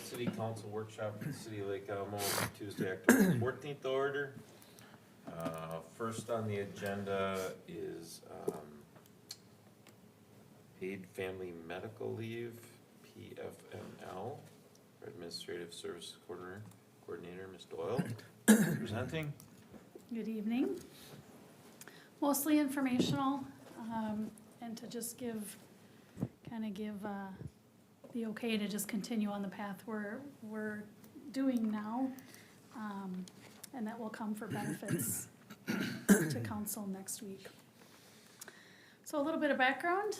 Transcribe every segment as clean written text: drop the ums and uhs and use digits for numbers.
City Council workshop at the City of Lake Elmo, Tuesday, October 14th order. First on the agenda is paid family medical leave, PFML, for Administrative Service Coordinator, Ms. Doyle, presenting. Good evening. Mostly informational, and to just give the okay to just continue on the path we're doing now, and that will come for benefits to council next week. So a little bit of background.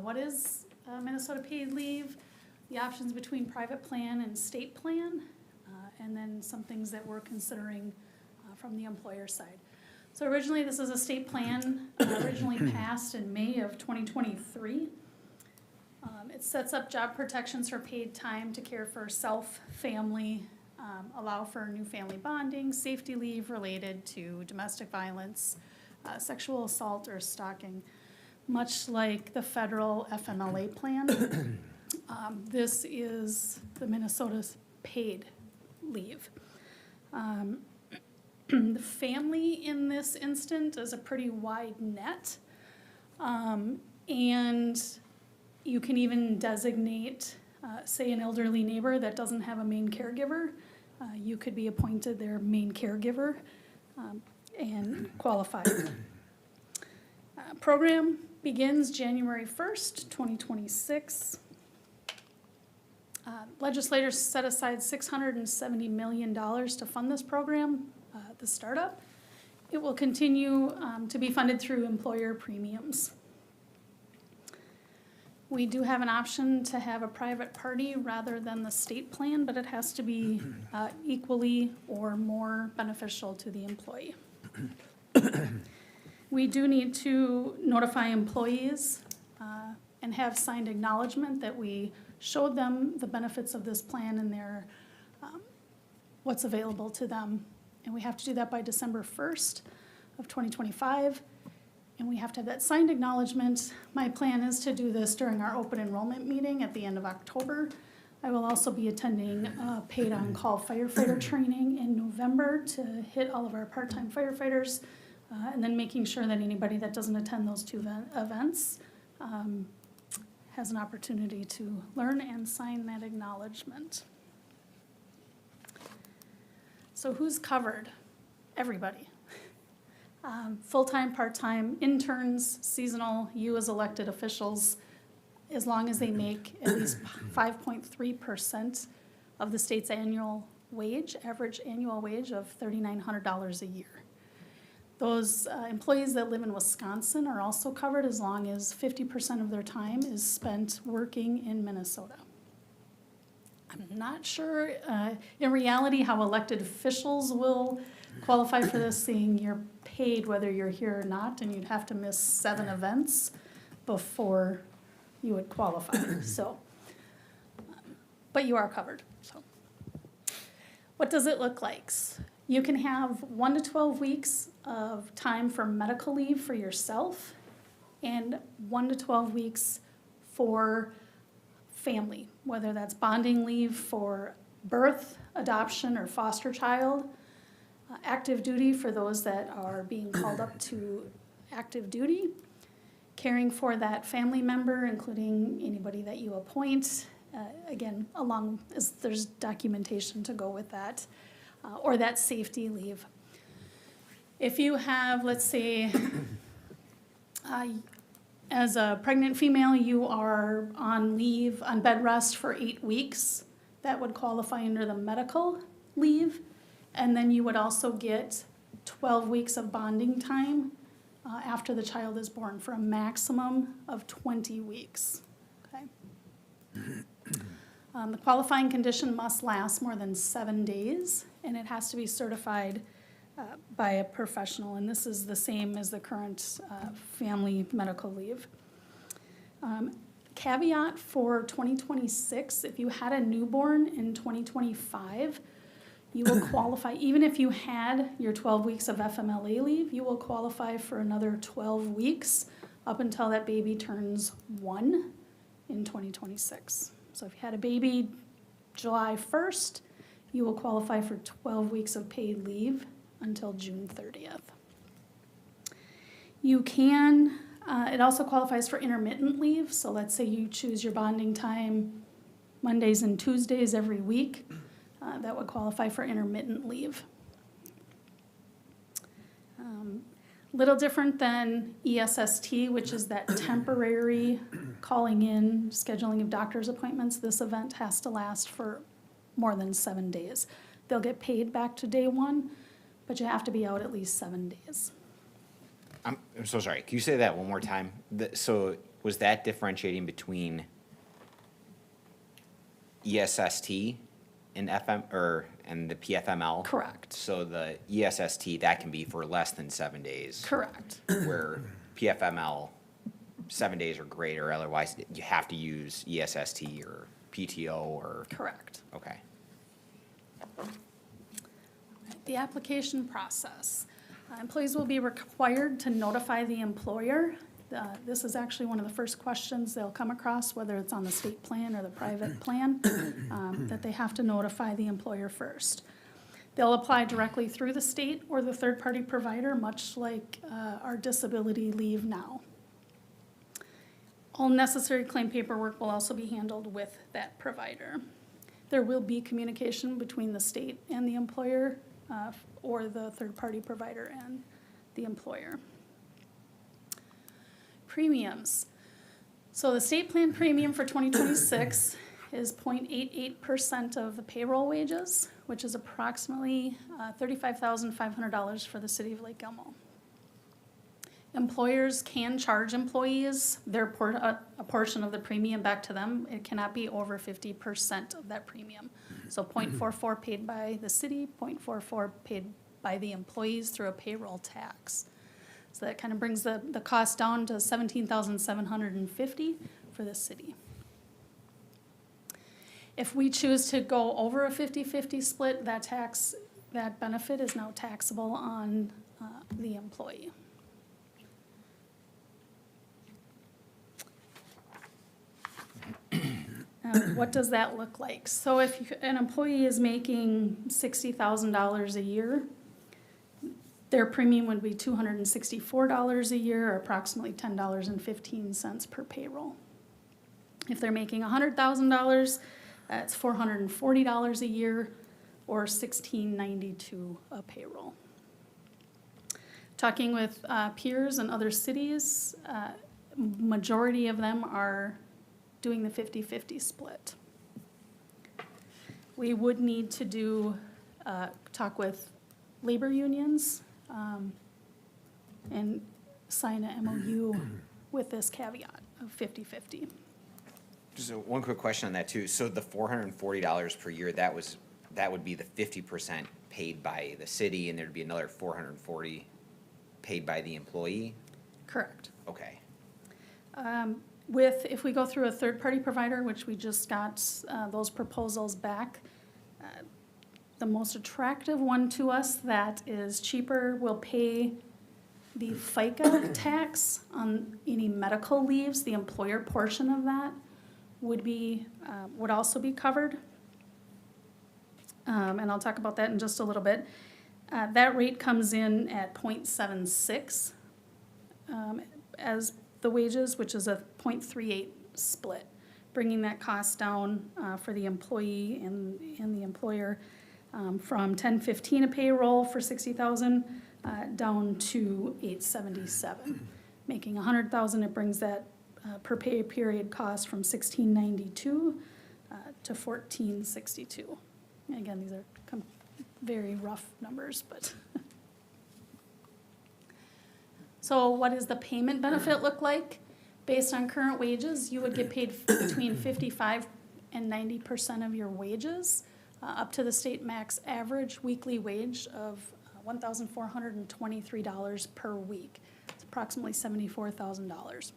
What is Minnesota paid leave? The options between private plan and state plan, and then some things that we're considering from the employer side. So originally, this is a state plan, originally passed in May of 2023. It sets up job protections for paid time to care for self, family, allow for new family bonding, safety leave related to domestic violence, sexual assault, or stalking, much like the federal FMLA plan. This is the Minnesota's paid leave. The family in this instant is a pretty wide net, and you can even designate, say, an elderly neighbor that doesn't have a main caregiver. You could be appointed their main caregiver and qualified. Program begins January 1st, 2026. Legislators set aside $670 million to fund this program, the startup. It will continue to be funded through employer premiums. We do have an option to have a private party rather than the state plan, but it has to be equally or more beneficial to the employee. We do need to notify employees and have signed acknowledgement that we showed them the benefits of this plan and their what's available to them. And we have to do that by December 1st of 2025. And we have to have that signed acknowledgement. My plan is to do this during our open enrollment meeting at the end of October. I will also be attending paid on-call firefighter training in November to hit all of our part-time firefighters, and then making sure that anybody that doesn't attend those two events has an opportunity to learn and sign that acknowledgement. So who's covered? Everybody. Full-time, part-time, interns, seasonal, you as elected officials, as long as they make at least 5.3% of the state's annual wage, average annual wage of $3,900 a year. Those employees that live in Wisconsin are also covered as long as 50% of their time is spent working in Minnesota. I'm not sure in reality how elected officials will qualify for this, seeing you're paid whether you're here or not, and you'd have to miss 7 events before you would qualify. So, but you are covered. So, what does it look like? You can have 1 to 12 weeks of time for medical leave for yourself, and 1 to 12 weeks for family, whether that's bonding leave for birth, adoption, or foster child, active duty for those that are being called up to active duty, caring for that family member, including anybody that you appoint, again, along as there's documentation to go with that, or that safety leave. If you have, let's say, as a pregnant female, you are on leave, on bed rest for 8 weeks, that would qualify under the medical leave. And then you would also get 12 weeks of bonding time after the child is born for a maximum of 20 weeks. Okay. The qualifying condition must last more than 7 days, and it has to be certified by a professional, and this is the same as the current family medical leave. Caveat for 2026, if you had a newborn in 2025, you will qualify, even if you had your 12 weeks of FMLA leave, you will qualify for another 12 weeks up until that baby turns 1 in 2026. So if you had a baby July 1st, you will qualify for 12 weeks of paid leave until June 30th. You can, it also qualifies for intermittent leave. So let's say you choose your bonding time Mondays and Tuesdays every week. That would qualify for intermittent leave. Little different than ESST, which is that temporary calling in, scheduling of doctor's appointments. This event has to last for more than 7 days. They'll get paid back to day one, but you have to be out at least 7 days. I'm so sorry. Can you say that one more time? So was that differentiating between ESST and and the PFML? Correct. So the ESST, that can be for less than 7 days. Correct. Where PFML, 7 days or greater, otherwise you have to use ESST or PTO or, Correct. okay. The application process. Employees will be required to notify the employer. This is actually one of the first questions they'll come across, whether it's on the state plan or the private plan, that they have to notify the employer first. They'll apply directly through the state or the third-party provider, much like our disability leave now. All necessary claim paperwork will also be handled with that provider. There will be communication between the state and the employer, or the third-party provider and the employer. Premiums. So the state plan premium for 2026 is 0.88% of the payroll wages, which is approximately $35,500 for the city of Lake Elmo. Employers can charge employees a portion of the premium back to them. It cannot be over 50% of that premium. So 0.44 paid by the city, 0.44 paid by the employees through a payroll tax. So that kind of brings the cost down to $17,750 for the city. If we choose to go over a 50-50 split, that benefit is now taxable on the employee. What does that look like? So if an employee is making $60,000 a year, their premium would be $264 a year, or approximately $10.15 per payroll. If they're making $100,000, that's $440 a year, or $16.92 a payroll. Talking with peers in other cities, majority of them are doing the 50-50 split. We would need to talk with labor unions and sign an MOU with this caveat of 50-50. Just one quick question on that too. So the $440 per year, that would be the 50% paid by the city, and there'd be another $440 paid by the employee? Correct. Okay. If we go through a third-party provider, which we just got those proposals back, the most attractive one to us that is cheaper will pay the FICA tax on any medical leaves. The employer portion of that would also be covered. And I'll talk about that in just a little bit. That rate comes in at 0.76 as the wages, which is a 0.38 split, bringing that cost down for the employee and the employer from $10.15 a payroll for $60,000 down to $877. Making $100,000, it brings that per pay period cost from $16.92 to $14.62. Again, these are very rough numbers, but. So what does the payment benefit look like? Based on current wages, you would get paid between 55 and 90% of your wages, up to the state max average weekly wage of $1,423 per week. It's approximately $74,000.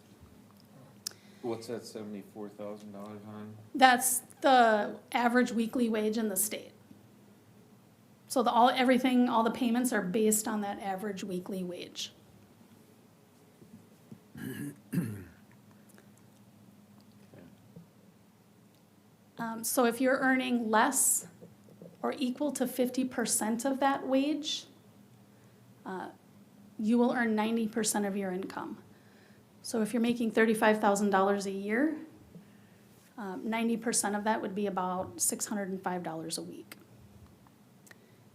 What's that $74,000 on? That's the average weekly wage in the state. So all the payments are based on that average weekly wage. So if you're earning less or equal to 50% of that wage, you will earn 90% of your income. So if you're making $35,000 a year, 90% of that would be about $605 a week.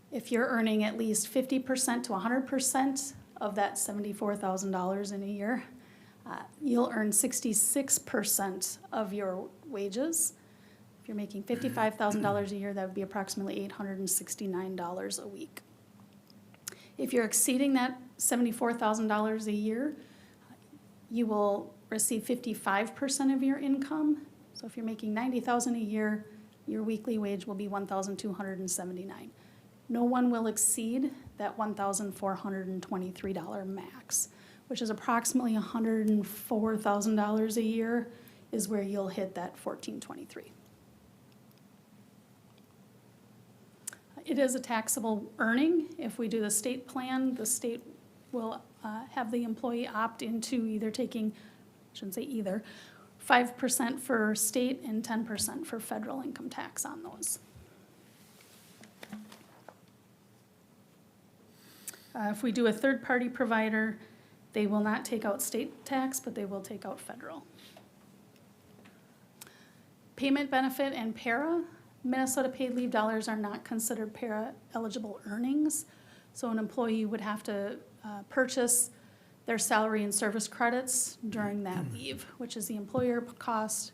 If you're earning at least 50% to 100% of that $74,000 in a year, you'll earn 66% of your wages. If you're making $55,000 a year, that would be approximately $869 a week. If you're exceeding that $74,000 a year, you will receive 55% of your income. So if you're making $90,000 a year, your weekly wage will be $1,279. No one will exceed that $1,423 max, which is approximately $104,000 a year is where you'll hit that $1,423. It is a taxable earning. If we do the state plan, the state will have the employee opt into either taking, I shouldn't say either, 5% for state and 10% for federal income tax on those. If we do a third-party provider, they will not take out state tax, but they will take out federal. Payment benefit and para. Minnesota paid leave dollars are not considered para-eligible earnings. So an employee would have to purchase their salary and service credits during that leave, which is the employer cost,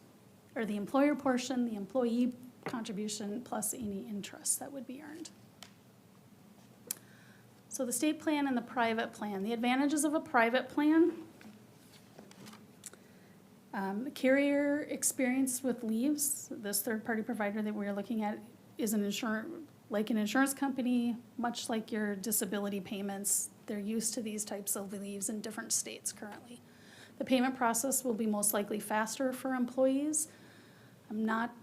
or the employer portion, the employee contribution, plus any interest that would be earned. So the state plan and the private plan. The advantages of a private plan. The carrier experience with leaves. This third-party provider that we're looking at is an insurance company, much like your disability payments. They're used to these types of leaves in different states currently. The payment process will be most likely faster for employees. I'm not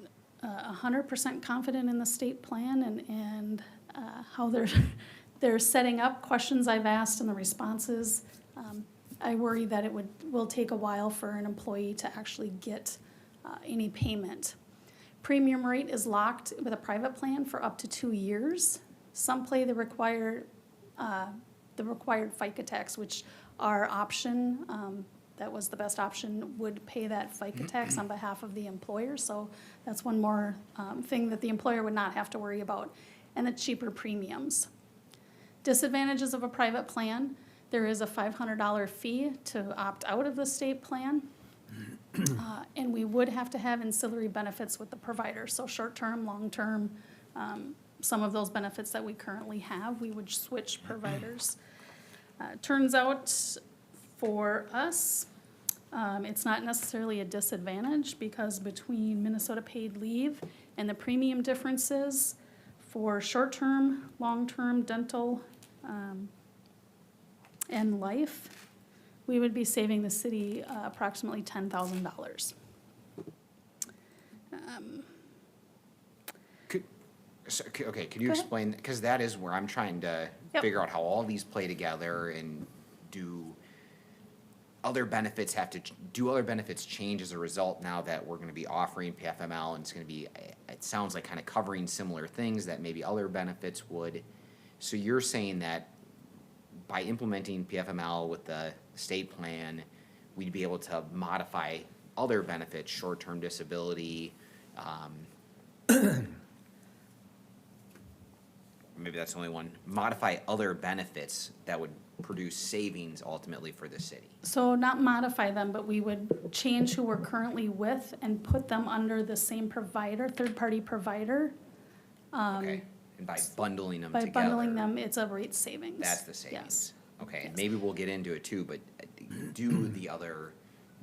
100% confident in the state plan and how they're setting up questions I've asked and the responses. I worry that it will take a while for an employee to actually get any payment. Premium rate is locked with a private plan for up to 2 years. Some play the required FICA tax, which our option, that was the best option, would pay that FICA tax on behalf of the employer. So that's one more thing that the employer would not have to worry about. And the cheaper premiums. Disadvantages of a private plan. There is a $500 fee to opt out of the state plan. And we would have to have ancillary benefits with the provider. So short-term, long-term, some of those benefits that we currently have, we would switch providers. Turns out for us, it's not necessarily a disadvantage because between Minnesota paid leave and the premium differences for short-term, long-term dental, and life, we would be saving the city approximately $10,000. Could you explain, because that is where I'm trying to Yep. figure out how all these play together, and do other benefits change as a result now that we're gonna be offering PFML, and it's gonna be, it sounds like kind of covering similar things that maybe other benefits would. So you're saying that by implementing PFML with the state plan, we'd be able to modify other benefits, short-term disability, maybe that's the only one, modify other benefits that would produce savings ultimately for the city. So not modify them, but we would change who we're currently with and put them under the same provider, third-party provider. Okay, and by bundling them By together. bundling them, it's a rate savings. That's the Yes. savings. Okay, and Yes. maybe we'll get into it too, but do the other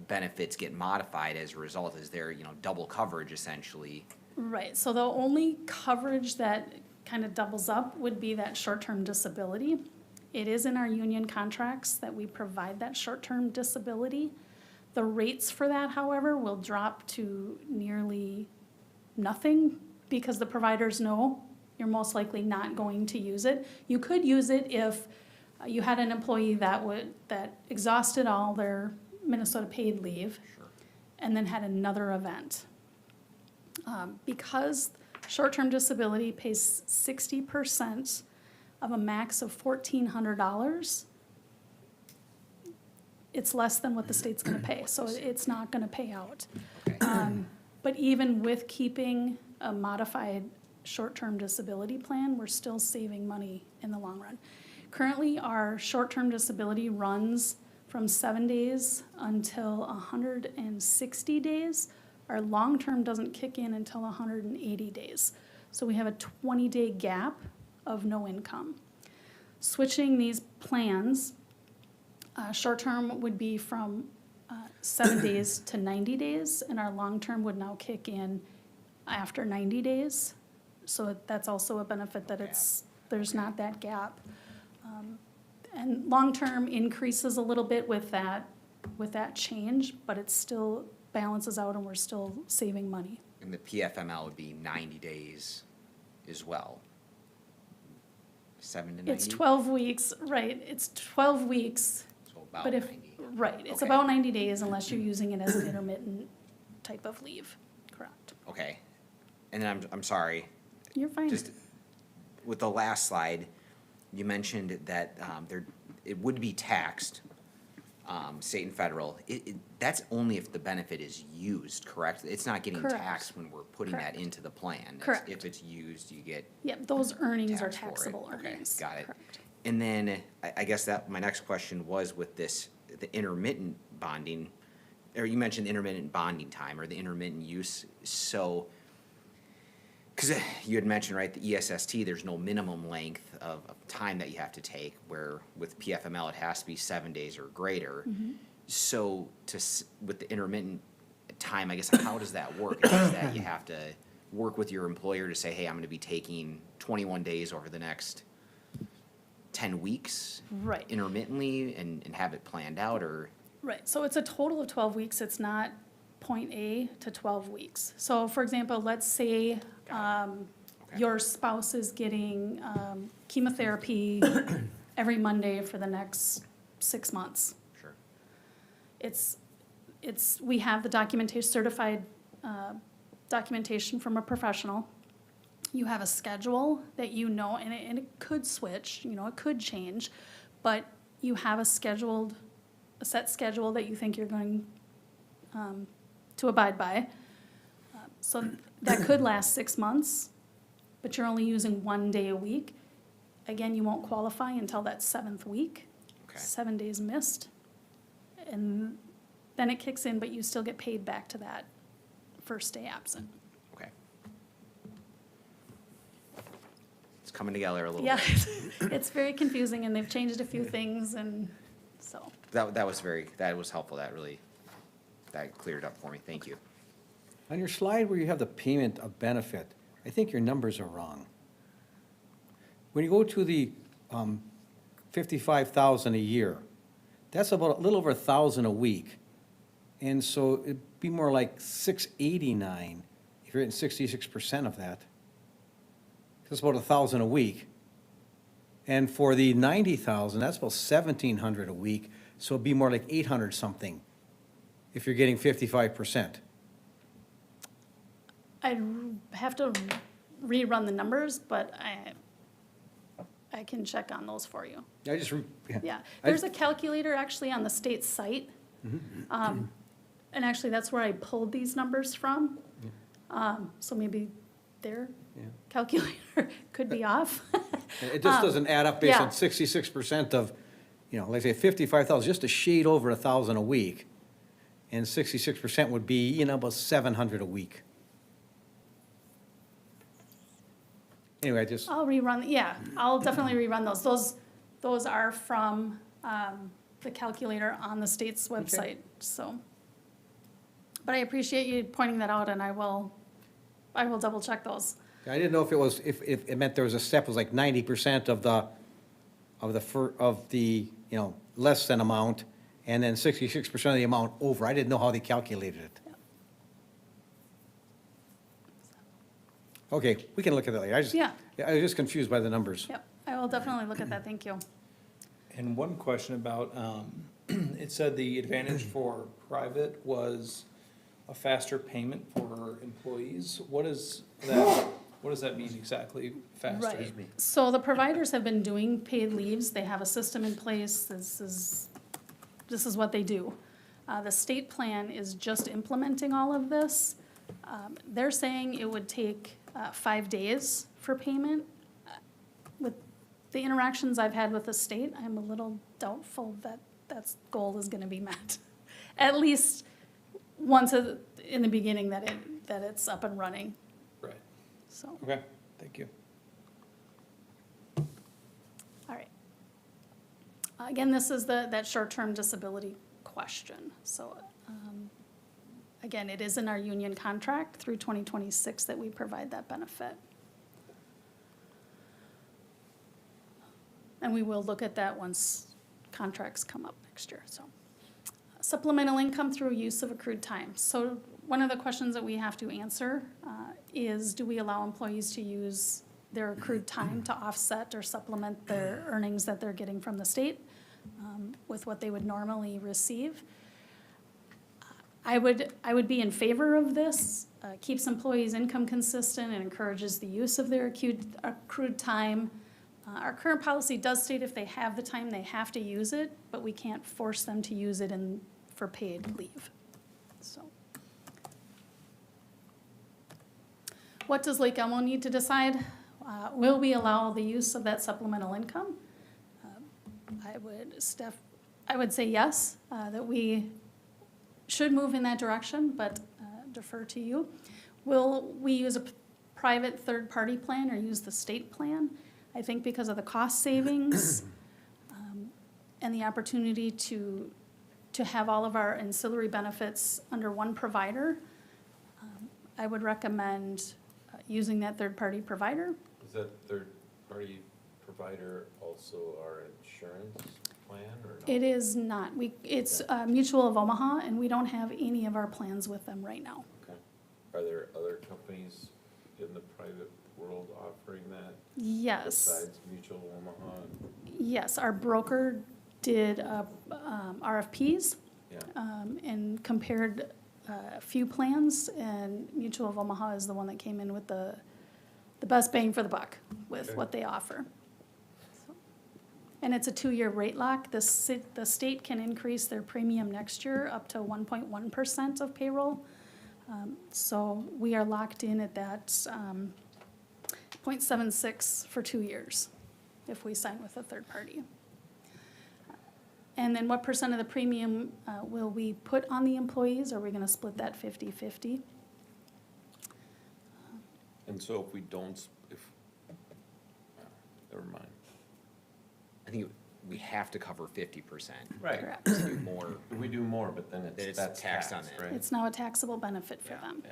benefits get modified as a result? Is there, double coverage essentially? Right, so the only coverage that kind of doubles up would be that short-term disability. It is in our union contracts that we provide that short-term disability. The rates for that, however, will drop to nearly nothing because the providers know you're most likely not going to use it. You could use it if you had an employee that exhausted all their Minnesota paid leave Sure. and then had another event. Because short-term disability pays 60% of a max of $1,400, it's less than what the state's gonna pay, so it's not gonna pay out. Okay. But even with keeping a modified short-term disability plan, we're still saving money in the long run. Currently, our short-term disability runs from 7 days until 160 days. Our long-term doesn't kick in until 180 days. So we have a 20-day gap of no income. Switching these plans, short-term would be from 7 days to 90 days, and our long-term would now kick in after 90 days. So that's also a benefit that there's not that gap. And long-term increases a little bit with that change, but it still balances out and we're still saving money. And the PFML would be 90 days as well. 7 to 90? It's 12 weeks, right, it's 12 weeks, So about but if, 90. right, it's Okay. about 90 days unless you're using it as an intermittent type of leave, correct? Okay. And then I'm sorry, You're fine. just with the last slide, you mentioned that it would be taxed, state and federal. That's only if the benefit is used, correct? It's not getting Correct. taxed when we're putting that Correct. into the plan. It's- Correct. If it's used, you get, Yep, those earnings are taxed for it. taxable Okay, earnings. got it. Correct. and then I guess that my next question was with this, the intermittent bonding, or you mentioned intermittent bonding time or the intermittent use. So, because you had mentioned, right, the ESST, there's no minimum length of time that you have to take, where with PFML, it has to be 7 days or greater. So with the intermittent time, I guess, how does that work? Is that you have to work with your employer to say, hey, I'm gonna be taking 21 days over the next 10 weeks Right. intermittently and have it planned out, or? Right, so it's a total of 12 weeks, it's not point A to 12 weeks. So for example, let's say Okay. your spouse is getting chemotherapy every Monday for the next 6 months. Sure. We have the documentation, certified documentation from a professional. You have a schedule that you know, and it could switch, it could change, but you have a set schedule that you think you're going to abide by. So that could last 6 months, but you're only using 1 day a week. Again, you won't qualify until that 7th week. Okay. 7 days missed. And then it kicks in, but you still get paid back to that first day absent. Okay. It's coming together a little Yeah, bit. it's very confusing and they've changed a few things and so. That was helpful. That cleared up for me. Thank you. On your slide where you have the payment of benefit, I think your numbers are wrong. When you go to the 55,000 a year, that's about a little over 1,000 a week. And so it'd be more like 689 if you're getting 66% of that. That's about 1,000 a week. And for the 90,000, that's about 1,700 a week, so it'd be more like 800 something if you're getting 55%. I'd have to rerun the numbers, but I can check on those for you. I just, Yeah, I- there's a calculator actually on the state site. And actually, that's where I pulled these numbers from. So maybe their Yeah. calculator could be off. It just doesn't add up based yeah. on 66% of, like say 55,000, just a shade over 1,000 a week. And 66% would be, about 700 a week. Anyway, I just, I'll rerun, yeah, I'll definitely rerun those. Those are from the calculator on the state's website, so. But I appreciate you pointing that out and I will double check those. I didn't know if it was, if it meant there was a step, was like 90% of the, less than amount, and then 66% of the amount over. I didn't know how they calculated it. Okay, we can look at that later. Yeah. I was just confused by the numbers. Yep, I will definitely look at that, thank you. And one question about, it said the advantage for private was a faster payment for employees? What is that mean exactly, faster? Right. So the providers have been doing paid leaves. They have a system in place. This is what they do. The state plan is just implementing all of this. They're saying it would take 5 days for payment. With the interactions I've had with the state, I'm a little doubtful that that goal is gonna be met. At least once in the beginning that it's up and running, Right, so, okay, thank you. all right. Again, this is that short-term disability question, so, again, it is in our union contract through 2026 that we provide that benefit. And we will look at that once contracts come up next year, so. Supplemental income through use of accrued time. So one of the questions that we have to answer is, do we allow employees to use their accrued time to offset or supplement their earnings that they're getting from the state with what they would normally receive? I would be in favor of this. Keeps employees' income consistent and encourages the use of their accrued time. Our current policy does state if they have the time, they have to use it, but we can't force them to use it for paid leave, so. What does Lake Elmo need to decide? Will we allow the use of that supplemental income? I would say yes, that we should move in that direction, but defer to you. Will we use a private third-party plan or use the state plan? I think because of the cost savings and the opportunity to have all of our ancillary benefits under one provider, I would recommend using that third-party provider. Is that third-party provider also our insurance plan or no? It is not. It's Mutual of Omaha, and we don't have any of our plans with them right now. Okay. Are there other companies in the private world offering that Yes. besides Mutual of Omaha? Yes, our broker did RFPs Yeah, and compared a few plans, and Mutual of Omaha is the one that came in with the best bang for the buck with Okay. what they offer. So, and it's a 2-year rate lock. The state can increase their premium next year up to 1.1% of payroll. So we are locked in at that 0.76 for 2 years if we sign with a third party. And then what percent of the premium will we put on the employees? Are we gonna split that 50-50? and so if we don't, never mind. I think we have to cover 50%. Right. Correct. Do more, We do more, but then Then it's that's taxed on taxed, it. right? It's now a taxable benefit for them. Yeah.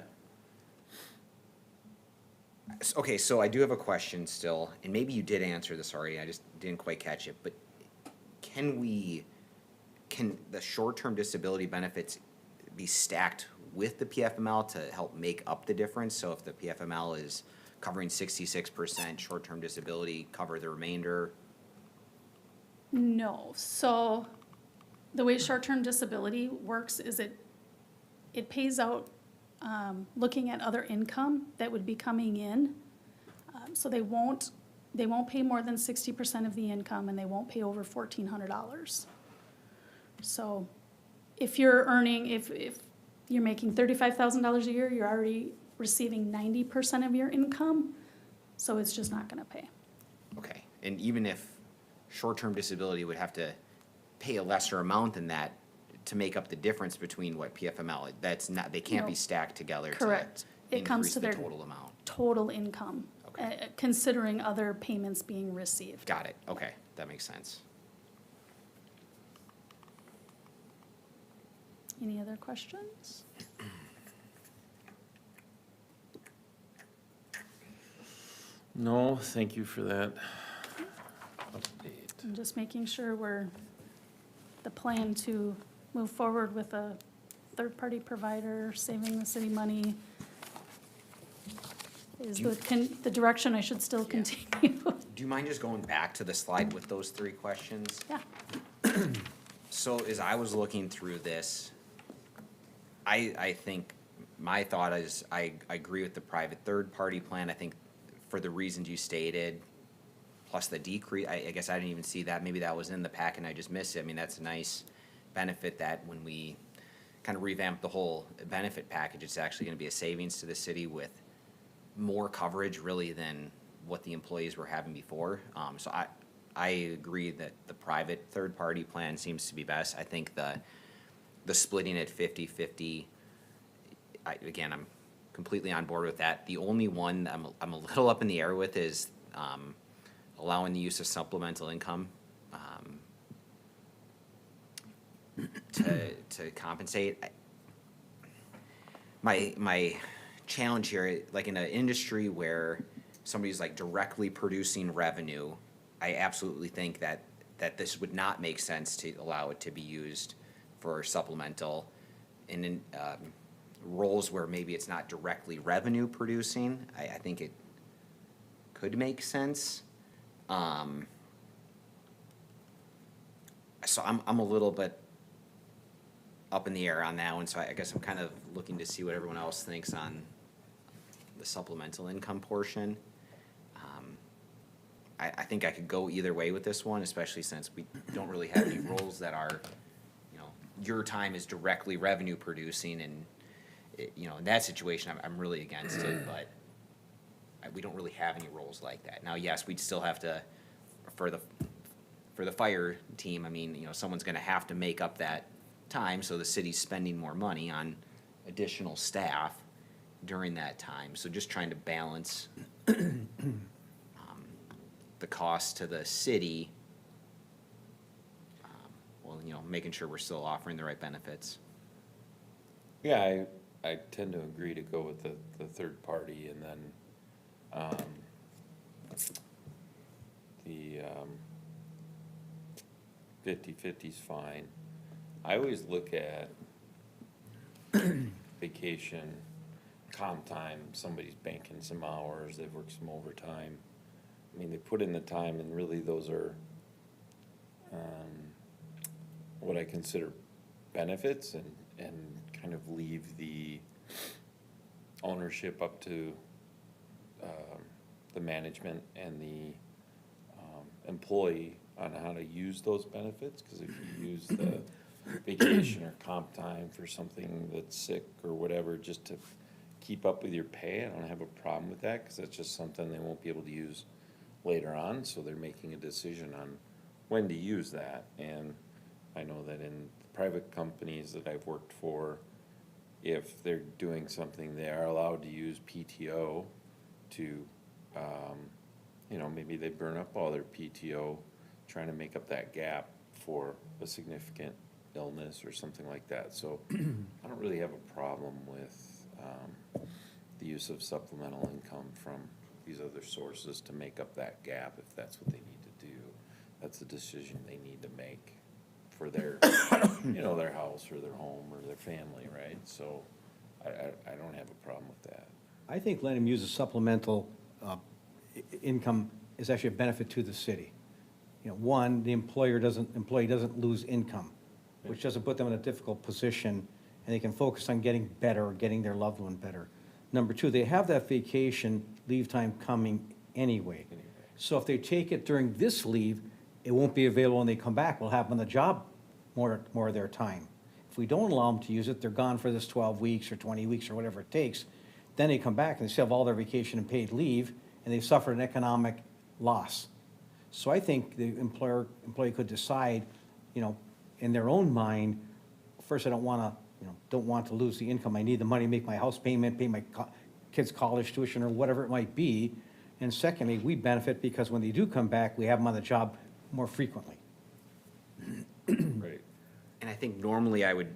okay, so I do have a question still, and maybe you did answer this already, I just didn't quite catch it, but can the short-term disability benefits be stacked with the PFML to help make up the difference? So if the PFML is covering 66%, short-term disability cover the remainder? No, so the way short-term disability works is it pays out, looking at other income that would be coming in. So they won't pay more than 60% of the income, and they won't pay over $1,400. So if you're earning, if you're making $35,000 a year, you're already receiving 90% of your income, so it's just not gonna pay. Okay, and even if short-term disability would have to pay a lesser amount than that to make up the difference between what PFML, that's not, they can't be No. stacked together to Correct. It comes increase to the their total amount. total income, Okay. considering other payments being received. Got it, okay, that makes sense. Any other questions? No, thank you for that update. I'm just making sure the plan to move forward with a third-party provider, saving the city money is the direction I should still continue. Do you mind just going back to the slide with those 3 questions? Yeah, So as I was looking through this, I think my thought is, I agree with the private third-party plan. I think for the reasons you stated, plus the decrease, I guess I didn't even see that. Maybe that was in the pack and I just missed it. I mean, that's a nice benefit that when we kind of revamp the whole benefit package, it's actually gonna be a savings to the city with more coverage really than what the employees were having before. So I agree that the private third-party plan seems to be best. I think the splitting at 50-50, again, I'm completely on board with that. The only one I'm a little up in the air with is allowing the use of supplemental income to compensate. My challenge here, like in an industry where somebody's like directly producing revenue, I absolutely think that this would not make sense to allow it to be used for supplemental. And in roles where maybe it's not directly revenue producing, I think it could make sense. So I'm a little bit up in the air on that one, so I guess I'm kind of looking to see what everyone else thinks on the supplemental income portion. I think I could go either way with this one, especially since we don't really have any roles that are, you know, your time is directly revenue producing, and, you know, in that situation, I'm really against it, but we don't really have any roles like that. Now, yes, we'd still have to, for the fire team, I mean, you know, someone's gonna have to make up that time, so the city's spending more money on additional staff during that time. So just trying to balance the cost to the city, well, you know, making sure we're still offering the right benefits. Yeah, I tend to agree to go with the third party, and then, the, 50/50's fine. I always look at vacation, comp time, somebody's banking some hours, they've worked some overtime. I mean, they put in the time, and really those are, what I consider benefits, and kind of leave the ownership up to, the management and the, employee on how to use those benefits, cause if you use the vacation or comp time for something that's sick or whatever, just to keep up with your pay, I don't have a problem with that, cause that's just something they won't be able to use later on, so they're making a decision on when to use that. And I know that in private companies that I've worked for, if they're doing something, they are allowed to use PTO to, you know, maybe they burn up all their PTO trying to make up that gap for a significant illness or something like that. So I don't really have a problem with the use of supplemental income from these other sources to make up that gap, if that's what they need to do. That's a decision they need to make for their, you know, their house or their home or their family, right? So I don't have a problem with that. I think letting them use a supplemental income is actually a benefit to the city. You know, one, the employee doesn't lose income, which doesn't put them in a difficult position, and they can focus on getting better, getting their loved one better. Number two, they have that vacation leave time coming anyway. So if they take it during this leave, it won't be available when they come back. We'll have them on the job more of their time. If we don't allow them to use it, they're gone for this 12 weeks or 20 weeks or whatever it takes. Then they come back and they still have all their vacation and paid leave, and they've suffered an economic loss. So I think the employee could decide, you know, in their own mind, first, I don't want to lose the income. I need the money to make my house payment, pay my kids' college tuition, or whatever it might be. And secondly, we benefit because when they do come back, we have them on the job more frequently. Right. And I think normally I would,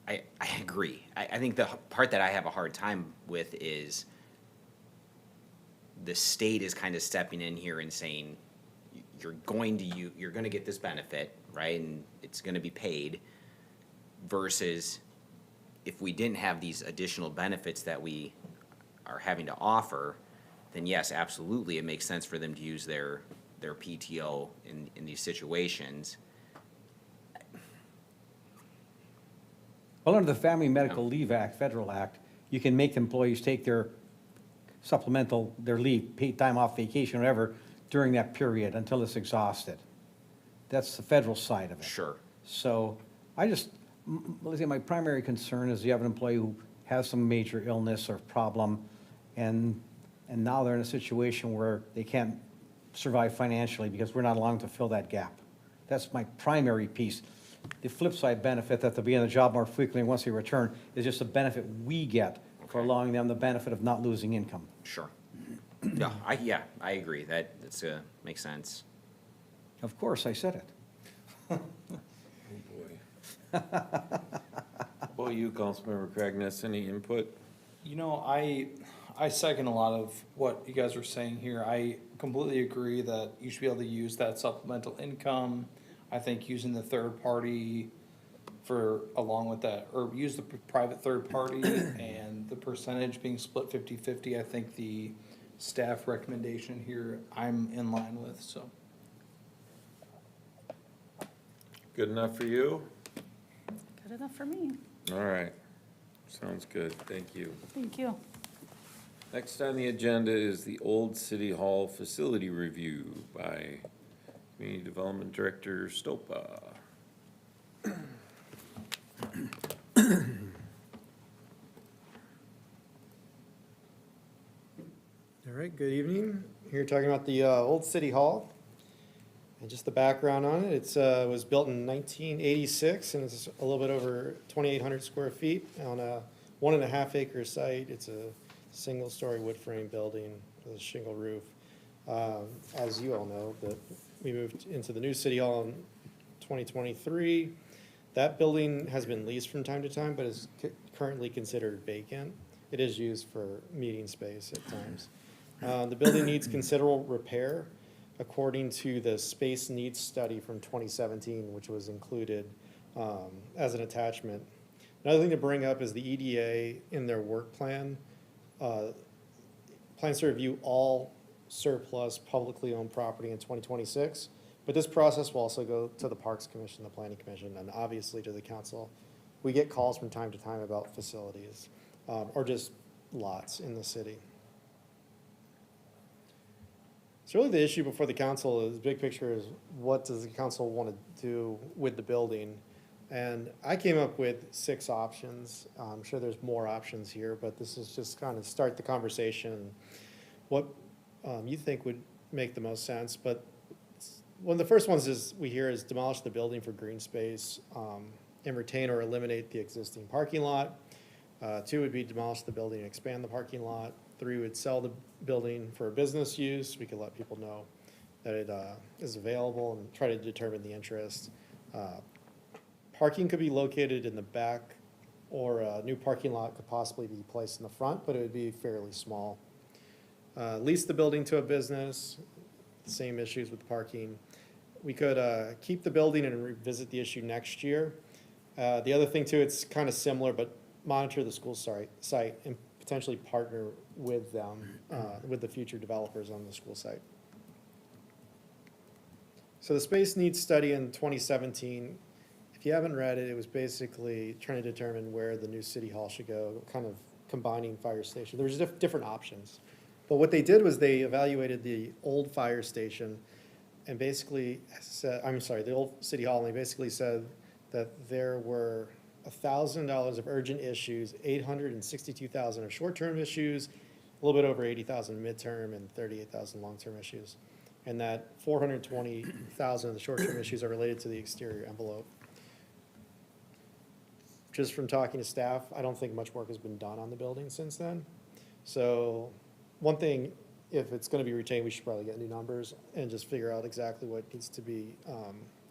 I agree. I think the part that I have a hard time with is the state is kind of stepping in here and saying, you're going to get this benefit, right? And it's going to be paid, versus if we didn't have these additional benefits that we are having to offer, then yes, absolutely, it makes sense for them to use their PTO in these situations. Well, under the Family Medical Leave Act, Federal Act, you can make employees take their supplemental, their leave, paid time off, vacation, whatever, during that period until it's exhausted. That's the federal side of it. Sure. So let's say my primary concern is you have an employee who has some major illness or problem, and now they're in a situation where they can't survive financially because we're not allowing to fill that gap. That's my primary piece. The flip side benefit that they'll be on the job more frequently once they return is just a benefit we get for Okay. allowing them the benefit of not losing income. Sure. Yeah, I agree. That's, makes sense. Of course, I said it. Oh, boy. Well, you, Councilmember Cragness, any input? You know, I second a lot of what you guys are saying here. I completely agree that you should be able to use that supplemental income. I think using the third party for, along with that, or use the private third party and the percentage being split 50-50, I think the staff recommendation here, I'm in line with, so. Good enough for you? Good enough for me. All right. Sounds good. Thank you. Thank you. Next on the agenda is the Old City Hall Facility Review by Community Development Director Stopa. All right, good evening. Here talking about the old city hall. And just the background on it, it's was built in 1986 and it's a little bit over 2,800 square feet on a 1.5 acre site. It's a single-story wood frame building with a shingle roof. As you all know, we moved into the new city hall in 2023. That building has been leased from time to time, but is currently considered vacant. It is used for meeting space at times. The building needs considerable repair according to the space needs study from 2017, which was included as an attachment. Another thing to bring up is the EDA in their work plan plans to review all surplus publicly owned property in 2026. But this process will also go to the Parks Commission, the Planning Commission, and obviously to the council. We get calls from time to time about facilities or just lots in the city. So really the issue before the council is, big picture is, what does the council want to do with the building? And I came up with 6 options. I'm sure there's more options here, but this is just kind of start the conversation. What you think would make the most sense, but one of the first ones is we hear is demolish the building for green space and retain or eliminate the existing parking lot. 2 would be demolish the building and expand the parking lot. 3 would sell the building for business use. We could let people know that it is available and try to determine the interest. Parking could be located in the back, or a new parking lot could possibly be placed in the front, but it would be fairly small. Lease the building to a business, same issues with parking. We could keep the building and revisit the issue next year. The other thing too, it's kind of similar, but monitor the school site and potentially partner with them, with the future developers on the school site. So the space needs study in 2017, if you haven't read it, it was basically trying to determine where the new city hall should go, kind of combining fire station. There was different options. But what they did was they evaluated the old fire station and basically said, the old city hall, and they basically said that there were $1,000 of urgent issues, 862,000 of short-term issues, a little bit over 80,000 midterm, and 38,000 long-term issues. And that 420,000 of the short-term issues are related to the exterior envelope. Just from talking to staff, I don't think much work has been done on the building since then. So one thing, if it's gonna be retained, we should probably get new numbers and just figure out exactly what needs to be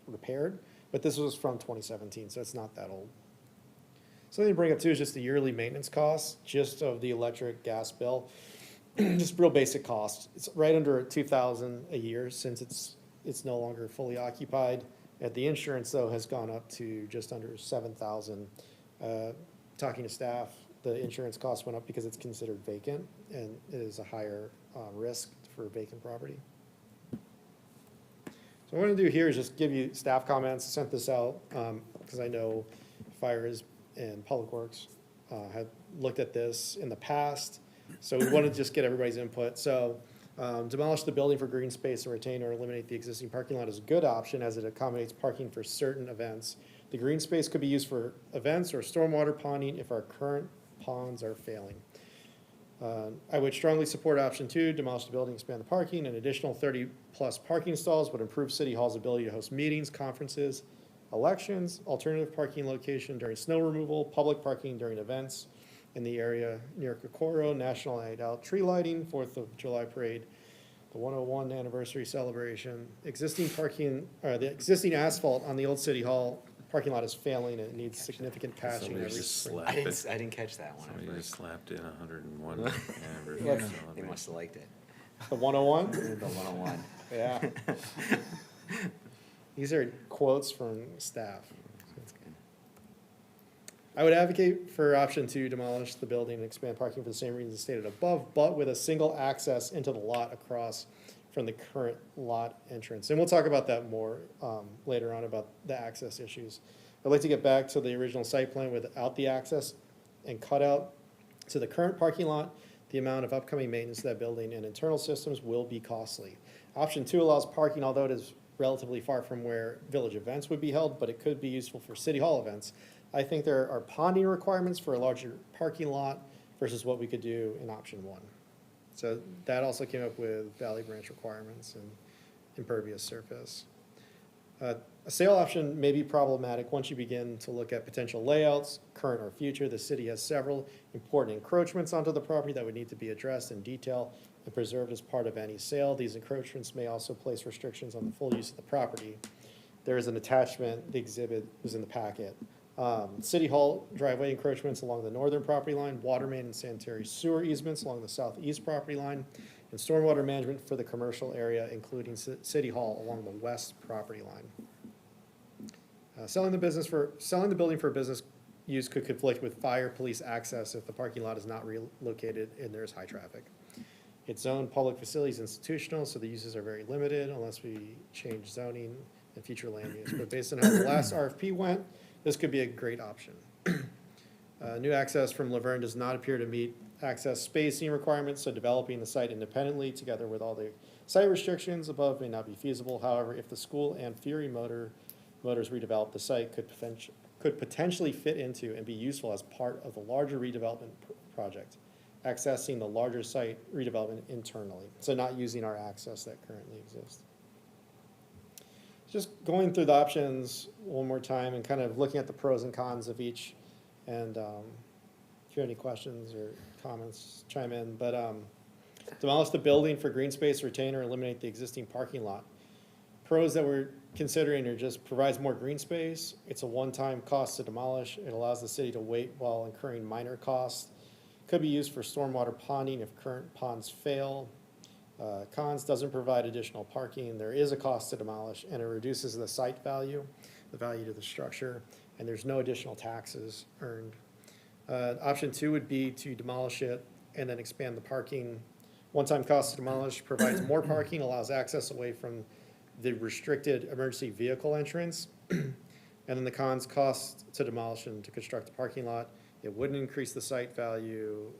repaired. But this was from 2017, so it's not that old. Something to bring up too is just the yearly maintenance costs, just of the electric gas bill. Just real basic costs. It's right under $2,000 a year since it's no longer fully occupied. And the insurance though has gone up to just under $7,000. Talking to staff, the insurance cost went up because it's considered vacant and it is a higher risk for vacant property. So what I'm gonna do here is just give you staff comments. I sent this out because I know fire is and Public Works had looked at this in the past, so we wanted to just get everybody's input. So demolish the building for green space and retain or eliminate the existing parking lot is a good option as it accommodates parking for certain events. The green space could be used for events or stormwater ponding if our current ponds are failing. I would strongly support option 2, demolish the building, expand the parking. An additional 30-plus parking stalls would improve City Hall's ability to host meetings, conferences, elections, alternative parking location during snow removal, public parking during events in the area near Kokoro, National Night Out, tree lighting, 4th of July parade, the 101 anniversary celebration. Existing parking, or the existing asphalt on the old City Hall parking lot is failing and it needs significant patching Somebody every just spring. slapped it. I didn't catch that one. Somebody just slapped in 101 Yeah. anniversary They celebration. must have liked it. The 101? The 101. Yeah. These are quotes from staff. I would advocate for option 2, demolish the building and expand parking for the same reasons stated above, but with a single access into the lot across from the current lot entrance. And we'll talk about that more later on about the access issues. I'd like to get back to the original site plan without the access and cut out to the current parking lot. The amount of upcoming maintenance to that building and internal systems will be costly. Option 2 allows parking, although it is relatively far from where village events would be held, but it could be useful for City Hall events. I think there are ponding requirements for a larger parking lot versus what we could do in option 1. So that also came up with Valley Branch requirements and impervious surface. A sale option may be problematic once you begin to look at potential layouts, current or future. The city has several important encroachments onto the property that would need to be addressed in detail and preserved as part of any sale. These encroachments may also place restrictions on the full use of the property. There is an attachment, the exhibit was in the packet. City Hall driveway encroachments along the northern property line, water main and sanitary sewer easements along the southeast property line, and stormwater management for the commercial area, including City Hall along the west property line. Selling the building for business use could conflict with fire, police access if the parking lot is not relocated and there is high traffic. It's zoned public facilities institutional, so the uses are very limited unless we change zoning and future land use. But based on how the last RFP went, this could be a great option. New access from Laverne does not appear to meet access spacing requirements, so developing the site independently together with all the site restrictions above may not be feasible. However, if the school and Fury Motors redevelop, the site could potentially fit into and be useful as part of the larger redevelopment project, accessing the larger site redevelopment internally, so not using our access that currently exists. Just going through the options one more time and kind of looking at the pros and cons of each, and if you have any questions or comments, chime in. But demolish the building for green space, retain or eliminate the existing parking lot. Pros that we're considering are just provides more green space. It's a one-time cost to demolish. It allows the city to wait while incurring minor costs. Could be used for stormwater ponding if current ponds fail. Cons, doesn't provide additional parking. There is a cost to demolish, and it reduces the site value, the value to the structure, and there's no additional taxes earned. Option 2 would be to demolish it and then expand the parking. One-time cost to demolish provides more parking, allows access away from the restricted emergency vehicle entrance. And then the cons, cost to demolish and to construct the parking lot. It wouldn't increase the site value,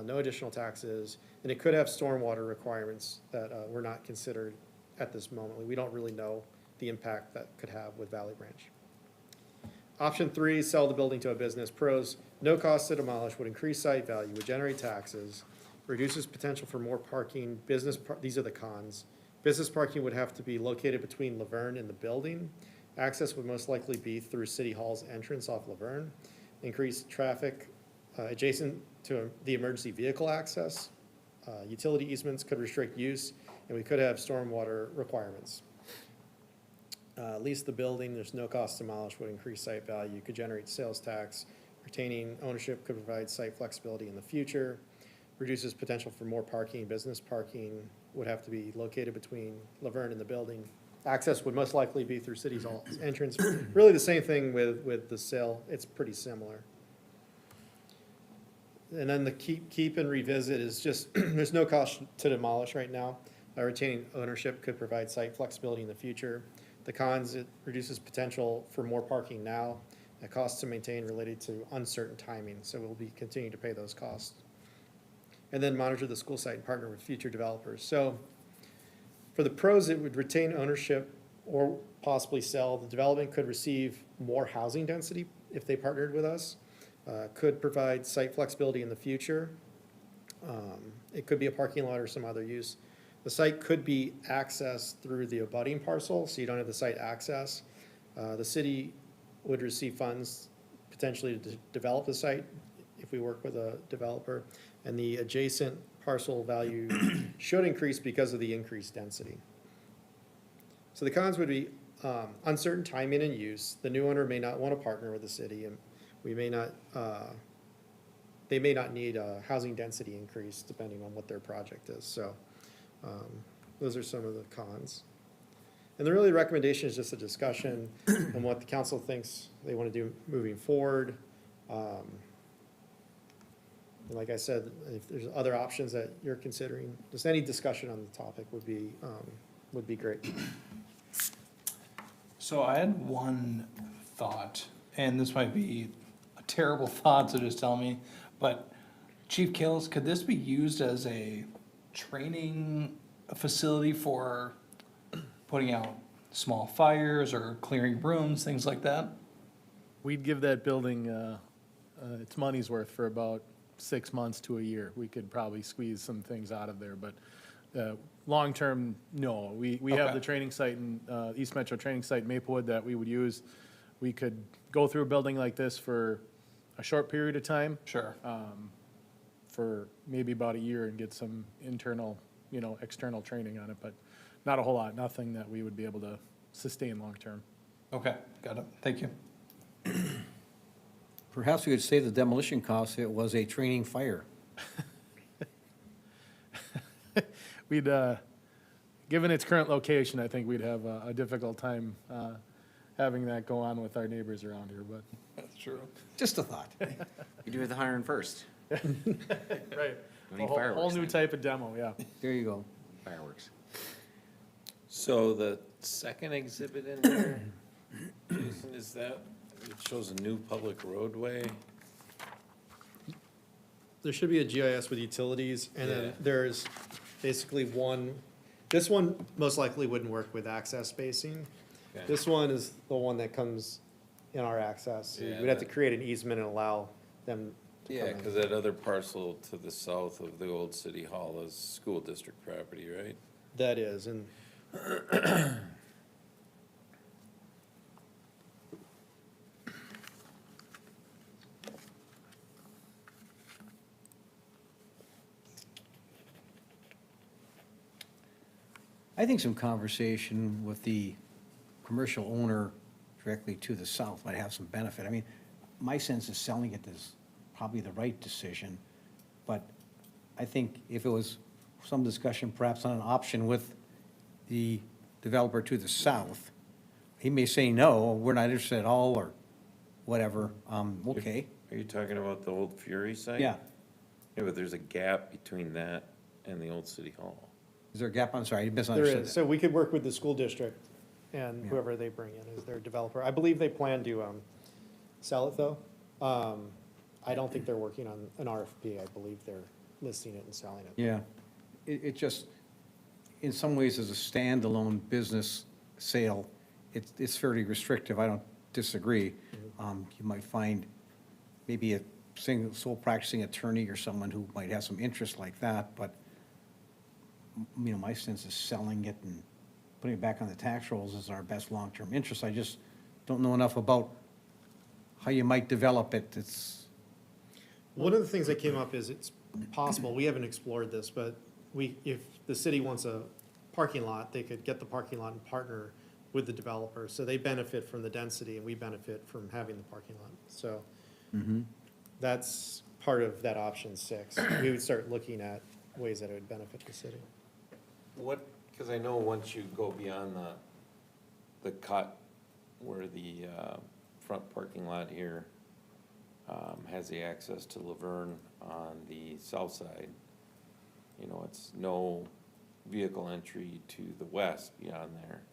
no additional taxes, and it could have stormwater requirements that were not considered at this moment. We don't really know the impact that could have with Valley Branch. Option 3, sell the building to a business. Pros, no cost to demolish, would increase site value, would generate taxes, reduces potential for more parking. These are the cons. Business parking would have to be located between Laverne and the building. Access would most likely be through City Hall's entrance off Laverne. Increased traffic adjacent to the emergency vehicle access. Utility easements could restrict use, and we could have stormwater requirements. Lease the building, there's no cost to demolish, would increase site value, could generate sales tax. Retaining ownership could provide site flexibility in the future. Reduces potential for more parking. Business parking would have to be located between Laverne and the building. Access would most likely be through City Hall's entrance. Really the same thing with the sale, it's pretty similar. And then the keep and revisit is just, there's no cost to demolish right now. Retaining ownership could provide site flexibility in the future. The cons, it reduces potential for more parking now. a cost to maintain related to uncertain timing, so we'll be continuing to pay those costs. And then monitor the school site and partner with future developers. So for the pros, it would retain ownership or possibly sell. The development could receive more housing density if they partnered with us. Could provide site flexibility in the future. It could be a parking lot or some other use. The site could be accessed through the abutting parcel, so you don't have the site access. The city would receive funds potentially to develop the site if we work with a developer. And the adjacent parcel value should increase because of the increased density. So the cons would be uncertain timing and use. The new owner may not want to partner with the city, and we may not, they may not need a housing density increase depending on what their project is. So those are some of the cons. And the really recommendation is just a discussion on what the council thinks they want to do moving forward. Like I said, if there's other options that you're considering, just any discussion on the topic would be great. So I had one thought, and this might be a terrible thought, so just tell me, but Chief Kills, could this be used as a training facility for putting out small fires or clearing rooms, things like that? We'd give that building its money's worth for about 6 months to a year. We could probably squeeze some things out of there, but long-term, no. We have Okay. the training site in, East Metro Training Site in Maplewood that we would use. We could go through a building like this for a short period of time, Sure. for maybe about a year and get some internal, external training on it, but not a whole lot, nothing that we would be able to sustain long-term. Okay, got it. Thank you. Perhaps we could save the demolition costs if it was a training fire. We'd, given its current location, I think we'd have a difficult time having that go on with our neighbors around here, but. That's true. Just a thought. You do it the 101st, Right. We need A whole fireworks new then. type of demo, yeah. There you go. fireworks. So the second exhibit in there, Jason, is that, it shows a new public roadway? There should be a GIS with utilities, and Yeah. then there's basically one, this one most likely wouldn't work with access spacing. Okay. This one is the one that comes in our access. Yeah, We'd have to that- create an easement and allow them to Yeah, come in. because that other parcel to the south of the old city hall is school district property, right? That is, and I think some conversation with the commercial owner directly to the south might have some benefit. I mean, my sense is selling it is probably the right decision, but I think if it was some discussion perhaps on an option with the developer to the south, he may say, no, we're not interested at all, or whatever, okay, Are you talking about the old Fury site? yeah. Yeah, but there's a gap between that and the old city hall. Is there a gap? I'm sorry, I there misunderstood is. that. So we could work with the school district and Yeah. whoever they bring in as their developer. I believe they plan to sell it, though. I don't think they're working on an RFP. I believe they're listing it and selling it. Yeah, it just, in some ways, as a standalone business sale, it's fairly restrictive, I don't disagree. You might find maybe a single, sole practicing attorney or someone who might have some interest like that, but, my sense is selling it and putting it back on the tax rolls is our best long-term interest. I just don't know enough about how you might develop it, it's, One of the things that came up is it's possible, we haven't explored this, but if the city wants a parking lot, they could get the parking lot and partner with the developer. So they benefit from the density and we benefit from having the parking lot. So that's part of that option 6. We would start looking at ways that it would benefit the city. What, because I know once you go beyond the cut where the front parking lot here has the access to Laverne on the south side, it's no vehicle entry to the west beyond there.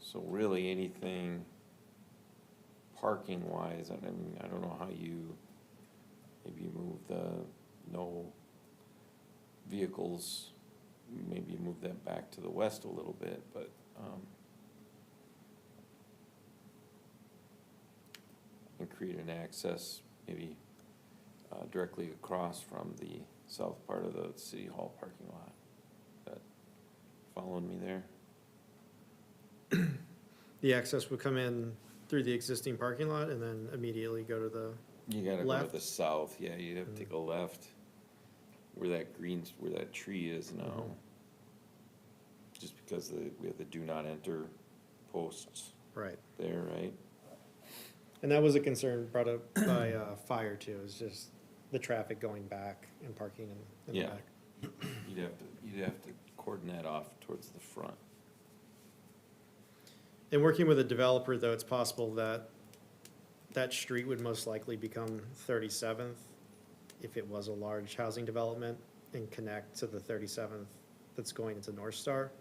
So really anything parking wise, I mean, I don't know how you, maybe you move the no vehicles, maybe you move that back to the west a little bit, but, and create an access maybe, directly across from the south part of the city hall parking lot. That, following me there? The access would come in through the existing parking lot and then immediately go to the, You gotta go to Left? the south, yeah, you'd have to take a left, where that where that tree is now. Mhm. Just because we have the do not enter posts right. there, right? And that was a concern brought up by, fire too, is just the traffic going back and parking in the Yeah. back. You'd have to cordon that off towards the front. And working with a developer, though, it's possible that that street would most likely become 37th if it was a large housing development and connect to the 37th that's going into North Star.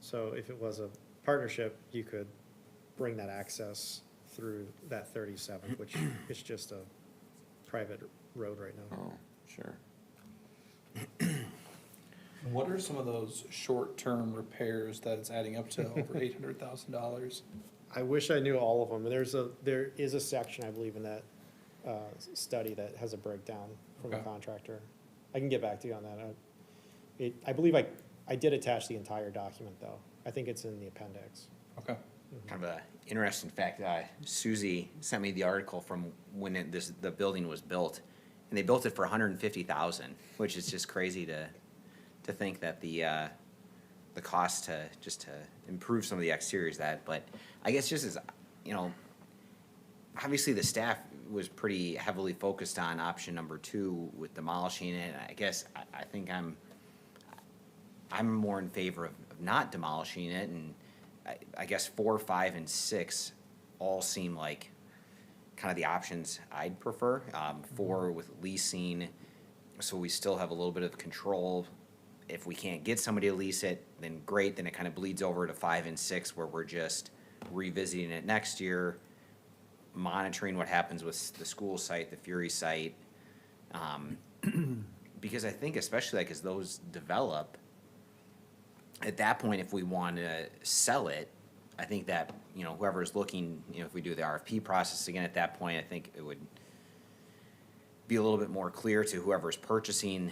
So if it was a partnership, you could bring that access through that 37th, which is just a private road right now. Oh, sure. What are some of those short-term repairs that it's adding up to over $800,000? I wish I knew all of them. There is a section, I believe, in that study that has a breakdown from the Okay. contractor. I can get back to you on that. I believe I did attach the entire document, though. I think it's in the appendix. Okay. Kind of a interesting fact, Susie sent me the article from when the building was built, and they built it for $150,000, which is just crazy to think that the cost to improve some of the exteriors that, but I guess just as, you know, obviously the staff was pretty heavily focused on option number 2 with demolishing it, and I guess I think I'm more in favor of not demolishing it, and I guess 4, 5, and 6 all seem like kind of the options I'd prefer. 4 with leasing, so we still have a little bit of control. If we can't get somebody to lease it, then great, then it kind of bleeds over to 5 and 6 where we're just revisiting it next year, monitoring what happens with the school site, the Fury site. Because I think especially like as those develop, at that point, if we want to sell it, I think that, you know, whoever's looking, you know, if we do the RFP process again at that point, I think it would be a little bit more clear to whoever's purchasing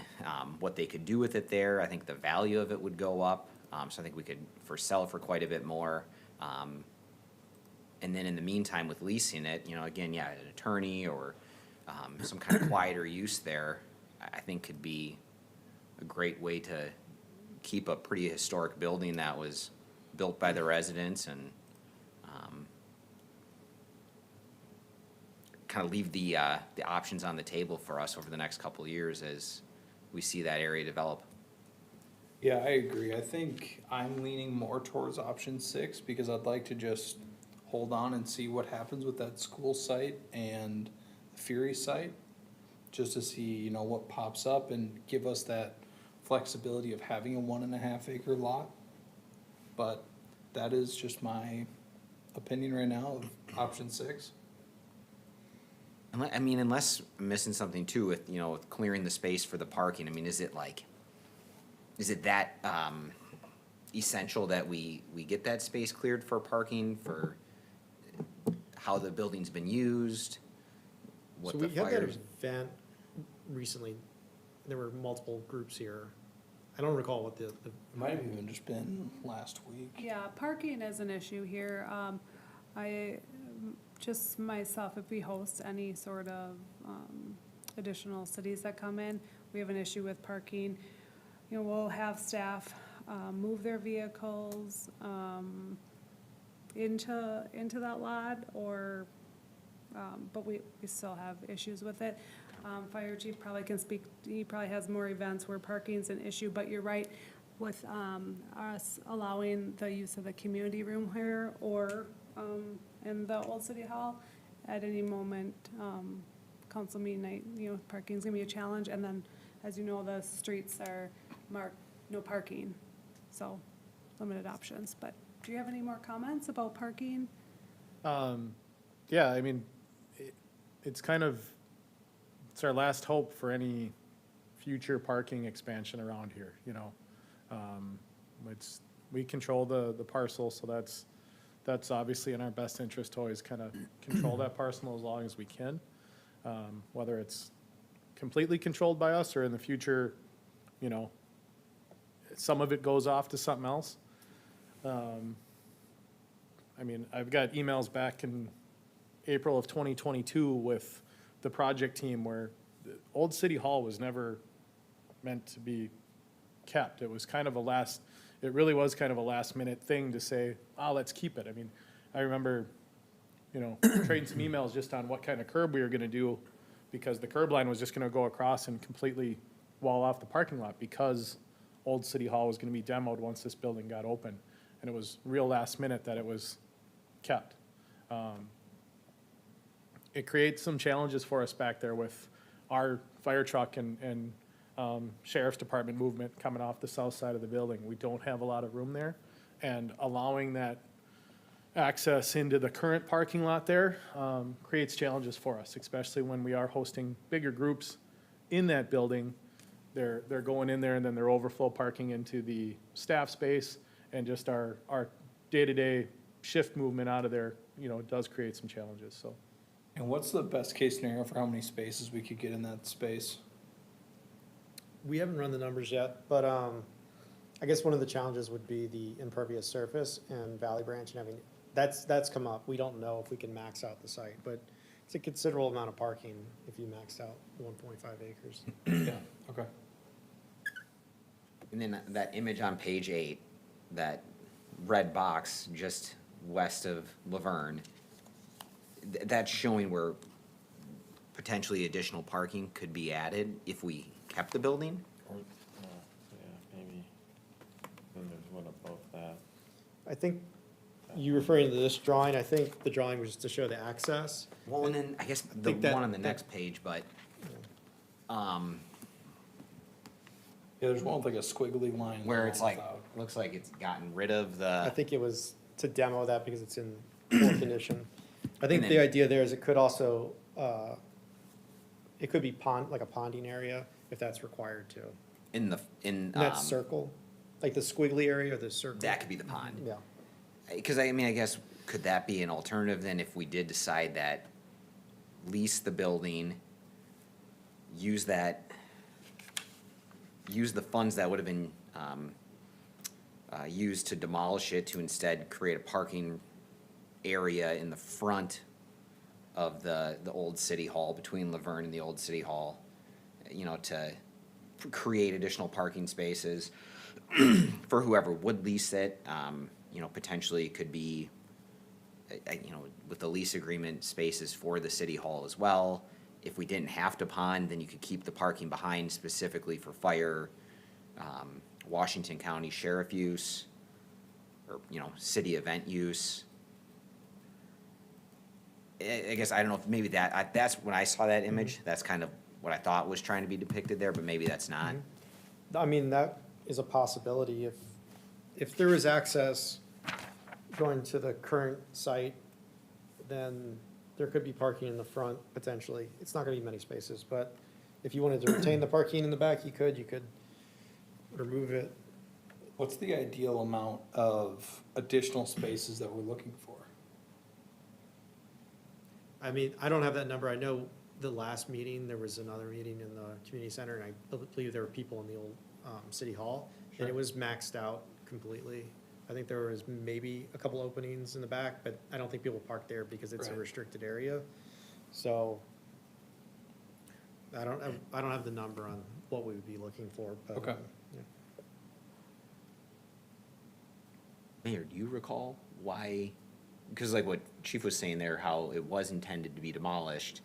what they could do with it there. I think the value of it would go up. So I think we could sell it for quite a bit more. And then in the meantime, with leasing it, you know, again, yeah, an attorney or some kind of quieter use there, I think could be a great way to keep a pretty historic building that was built by the residents and kind of leave the options on the table for us over the next couple of years as we see that area develop. Yeah, I agree. I think I'm leaning more towards option 6 because I'd like to just hold on and see what happens with that school site and the Fury site, just to see, you know, what pops up and give us that flexibility of having a 1.5 acre lot. But that is just my opinion right now of option 6. I mean, unless I'm missing something too with, you know, with clearing the space for the parking, I mean, is it that essential that we get that space cleared for parking, for how the building's been used? What So the we had that fires? event recently. There were multiple groups here. I don't recall what the It might have even just been last week. Yeah, parking is an issue here. Just myself, if we host any sort of additional cities that come in, we have an issue with parking. You know, we'll have staff move their vehicles into that lot, or, but we still have issues with it. Fire chief probably can speak, he probably has more events where parking's an issue, but you're right, with us allowing the use of the community room here or in the old city hall, at any moment, council meeting night, you know, parking's gonna be a challenge, and then, as you know, the streets are marked no parking, so limited options, but do you have any more comments about parking? Yeah, I mean, it's kind of, it's our last hope for any future parking expansion around here, you know? We control the parcel, so that's obviously in our best interest to always kind of control that parcel as long as we can. Whether it's completely controlled by us or in the future, you know, some of it goes off to something else. I mean, I've got emails back in April of 2022 with the project team where the old City Hall was never meant to be kept. It was kind of it really was kind of a last minute thing to say, let's keep it. I mean, I remember, you know, trading some emails just on what kind of curb we were gonna do because the curb line was just gonna go across and completely wall off the parking lot because old City Hall was gonna be demoed once this building got open. And it was real last minute that it was kept. It creates some challenges for us back there with our fire truck and sheriff's department movement coming off the south side of the building. We don't have a lot of room there. And allowing that access into the current parking lot there creates challenges for us, especially when we are hosting bigger groups in that building. They're going in there and then they're overflow parking into the staff space, and just our day-to-day shift movement out of there, you know, does create some challenges, so. And what's the best case scenario for how many spaces we could get in that space? We haven't run the numbers yet, but I guess one of the challenges would be the impervious surface and Valley Branch and everything. That's come up. We don't know if we can max out the site, but it's a considerable amount of parking if you maxed out 1.5 acres. Yeah, okay. And then that image on page 8, that red box just west of Laverne, that's showing where potentially additional parking could be added if we kept the building? Or, yeah, maybe. Then there's one above that. I think you referring to this drawing, I think the drawing was to show the access. Well, and then I guess the think that- one on the next page, but, Yeah, there's one with like a squiggly line. where it's like, without- looks like it's gotten rid of I the, think it was to demo that because it's in poor condition. I think And the then- idea there is it could also, it could be like a ponding area if that's required to. in the, in, That circle, like the squiggly area or the circle. that could be the pond. Yeah. Because I mean, I guess, could that be an alternative then if we did decide that lease the building, use the funds that would have been used to demolish it to instead create a parking area in the front of the old city hall, between Laverne and the old city hall, you know, to create additional parking spaces for whoever would lease it. You know, potentially it could be, you know, with the lease agreement, spaces for the city hall as well. If we didn't have to pond, then you could keep the parking behind specifically for fire, Washington County Sheriff use, or, you know, city event use. I guess, I don't know if maybe that's when I saw that image, that's kind of what I thought was trying to be depicted there, but maybe that's not. I mean, that is a possibility if there is access going to the current site, then there could be parking in the front potentially. It's not gonna be many spaces, but if you wanted to retain the parking in the back, you could remove it. What's the ideal amount of additional spaces that we're looking for? I mean, I don't have that number. I know the last meeting, there was another meeting in the community center, and I believe there were people in the old city hall, and it was maxed out completely. I think there was maybe a couple openings in the back, but I don't think people park there because it's a Right. restricted area. So I don't have the number on what we would be looking for, but. Okay. Yeah. Mayor, do you recall why, because like what Chief was saying there, how it was intended to be demolished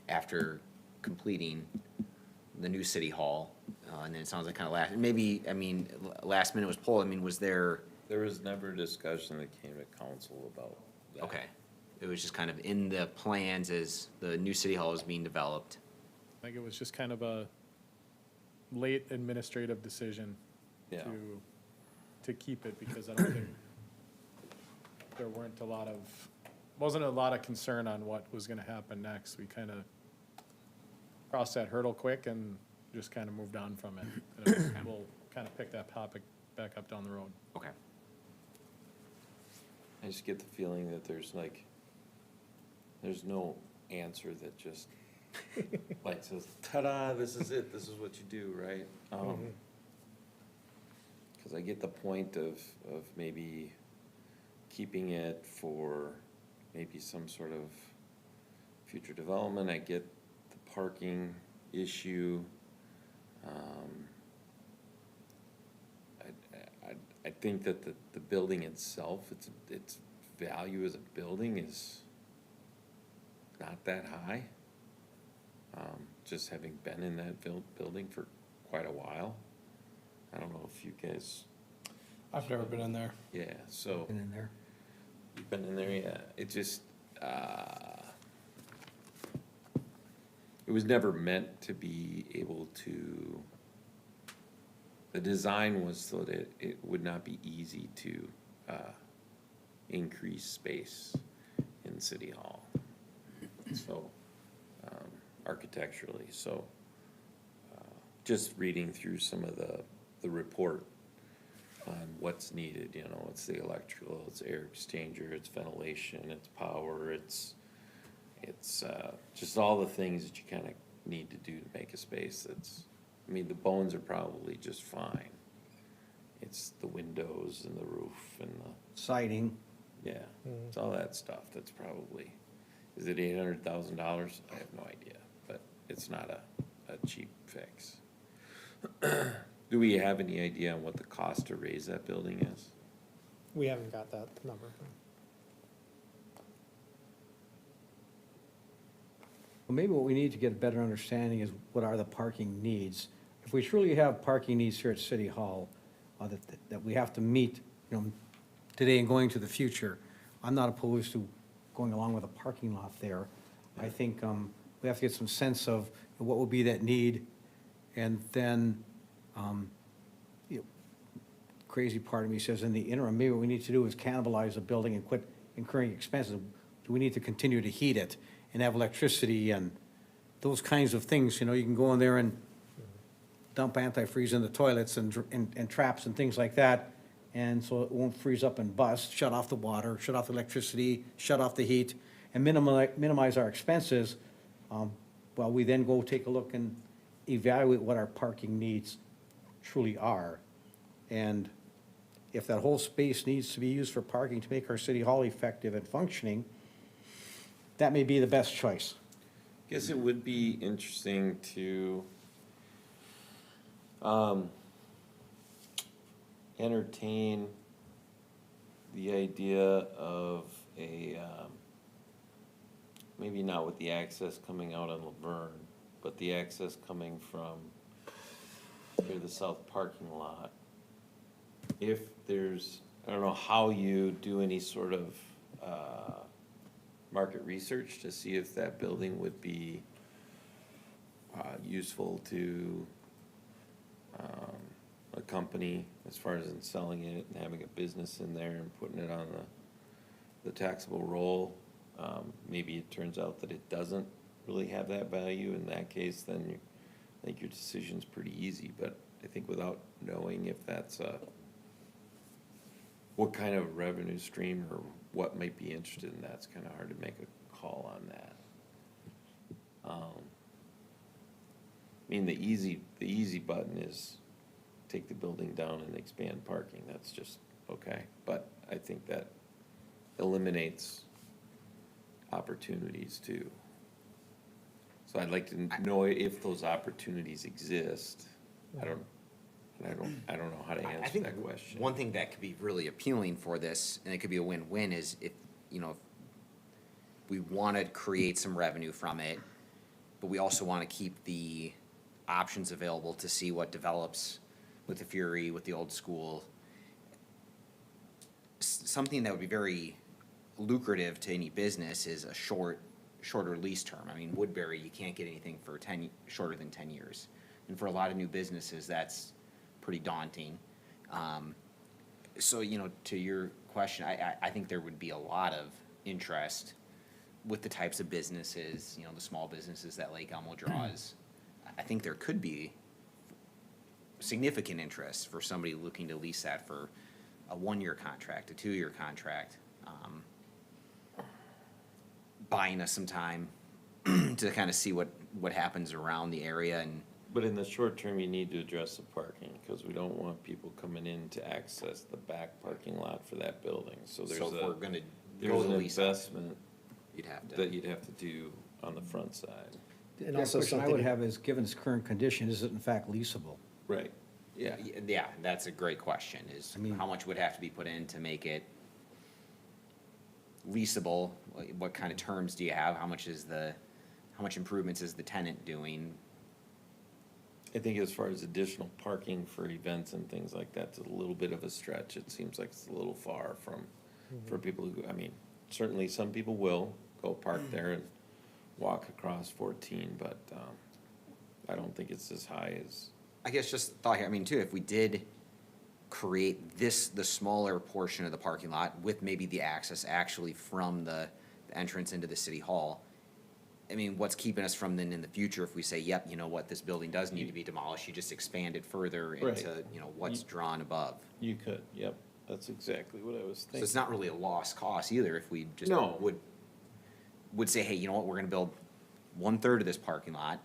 after completing the new city hall, and then it sounds like kind of last minute was pulled, I mean, was there, There was never a discussion that came to council about that. okay, it was just kind of in the plans as the new city hall was being developed. I think it was just kind of a late administrative decision Yeah. to keep it, because I don't think there weren't a lot of wasn't a lot of concern on what was gonna happen next. We kind of crossed that hurdle quick and just kind of moved on from it. And we'll kind of pick that topic back up down the road. Okay. I just get the feeling that there's no answer that just like says, ta-da, this is it, this is what you do, right? Cause I get the point of maybe keeping it for maybe some sort of future development. I get the parking issue. I think that the building itself, its value as a building is not that high. Just having been in that building for quite a while. I don't know if you guys, I've never been in there. yeah, so, Been in there. you've been in there, yeah, it just, it was never meant to be able to, the design was so that it would not be easy to, increase space in City Hall. So, architecturally, so, just reading through some of the report on what's needed, you know, it's the electrical, it's air exchanger, it's ventilation, it's power, it's just all the things that you kind of need to do to make a space that's, I mean, the bones are probably just fine. It's the windows and the roof and Siding, yeah, it's all that stuff that's probably, is it $800,000? I have no idea, but it's not a cheap fix. Do we have any idea on what the cost to raise that building is? We haven't got that number. well, maybe what we need to get a better understanding is what are the parking needs? If we truly have parking needs here at City Hall, that we have to meet, you know, today and going to the future, I'm not opposed to going along with a parking lot there. I think, we have to get some sense of what will be that need, and then, you know, crazy part of me says in the interim, maybe what we need to do is cannibalize the building and quit incurring expenses. Do we need to continue to heat it and have electricity and those kinds of things? You know, you can go in there and dump antifreeze in the toilets and traps and things like that, and so it won't freeze up and bust, shut off the water, shut off the electricity, shut off the heat, and minimize our expenses, while we then go take a look and evaluate what our parking needs truly are. And if that whole space needs to be used for parking to make our city hall effective and functioning, that may be the best choice. Guess it would be interesting to entertain the idea of a, maybe not with the access coming out on Laverne, but the access coming from near the south parking lot. If there's, I don't know how you do any sort of, market research to see if that building would be, useful to, a company as far as in selling it and having a business in there and putting it on the taxable roll. Maybe it turns out that it doesn't really have that value. In that case, then I think your decision's pretty easy, but I think without knowing if that's what kind of revenue stream or what might be interested in that, it's kind of hard to make a call on that. I mean, the easy button is take the building down and expand parking, that's just, okay, but I think that eliminates opportunities too. So I'd like to know if those opportunities exist. I don't know how to I answer think that question. one thing that could be really appealing for this, and it could be a win-win, is if, you know, if we want to create some revenue from it, but we also want to keep the options available to see what develops with the Fury, with the old school. Something that would be very lucrative to any business is a shorter lease term. I mean, Woodbury, you can't get anything for shorter than 10 years. And for a lot of new businesses, that's pretty daunting. So, you know, to your question, I think there would be a lot of interest with the types of businesses, you know, the small businesses that Lake Elmo draws. I think there could be significant interest for somebody looking to lease that for a 1-year contract, a 2-year contract, buying us some time to kind of see what happens around the area. And But in the short term, you need to address the parking, because we don't want people coming in to access the back parking lot for that building, so there's so if we're a, gonna go there's the an lease, up, investment you'd have to. that you'd have to do on the front side. And The also question I would something, have is, given its current condition, is it in fact leasable? Right, yeah. Yeah, that's a great question, is I mean- how much would have to be put in to make it leasable? What kind of terms do you have? How much improvements is the tenant doing? I think as far as additional parking for events and things like that, it's a little bit of a stretch. It seems like it's a little far from, for people who, I mean, certainly some people will go park there and walk across 14, but, I don't think it's as high as, I guess just thought here, I mean, too, if we did create the smaller portion of the parking lot with maybe the access actually from the entrance into the city hall, I mean, what's keeping us from then in the future, if we say, yep, you know what, this building does need to be demolished, you just expand it further Right. into, you know, what's drawn above. you could, yep, that's exactly what I was So thinking. it's not really a lost cost either, if we just No. would say, hey, you know what, we're gonna build 1/3 of this parking lot,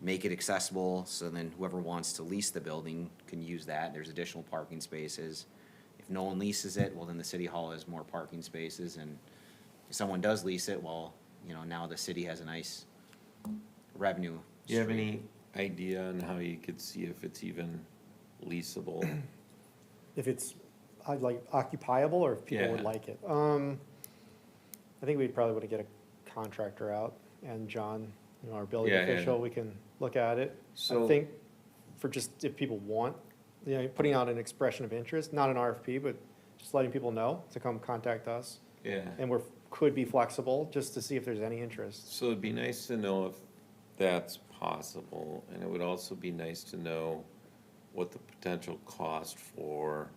make it accessible, so then whoever wants to lease the building can use that, there's additional parking spaces. If no one leases it, well, then the city hall has more parking spaces, and if someone does lease it, well, you know, now the city has a nice revenue Do you have stream. any idea on how you could see if it's even leasable? if it's, I'd like occupiable or if people would Yeah. like it. I think we probably want to get a contractor out, and John, you know, our building Yeah, yeah. official, we can look at it. I So- think for just if people want, you know, putting out an expression of interest, not an RFP, but just letting people know to come contact us. Yeah. And could be flexible, just to see if there's any interest. So it'd be nice to know if that's possible, and it would also be nice to know what the potential cost for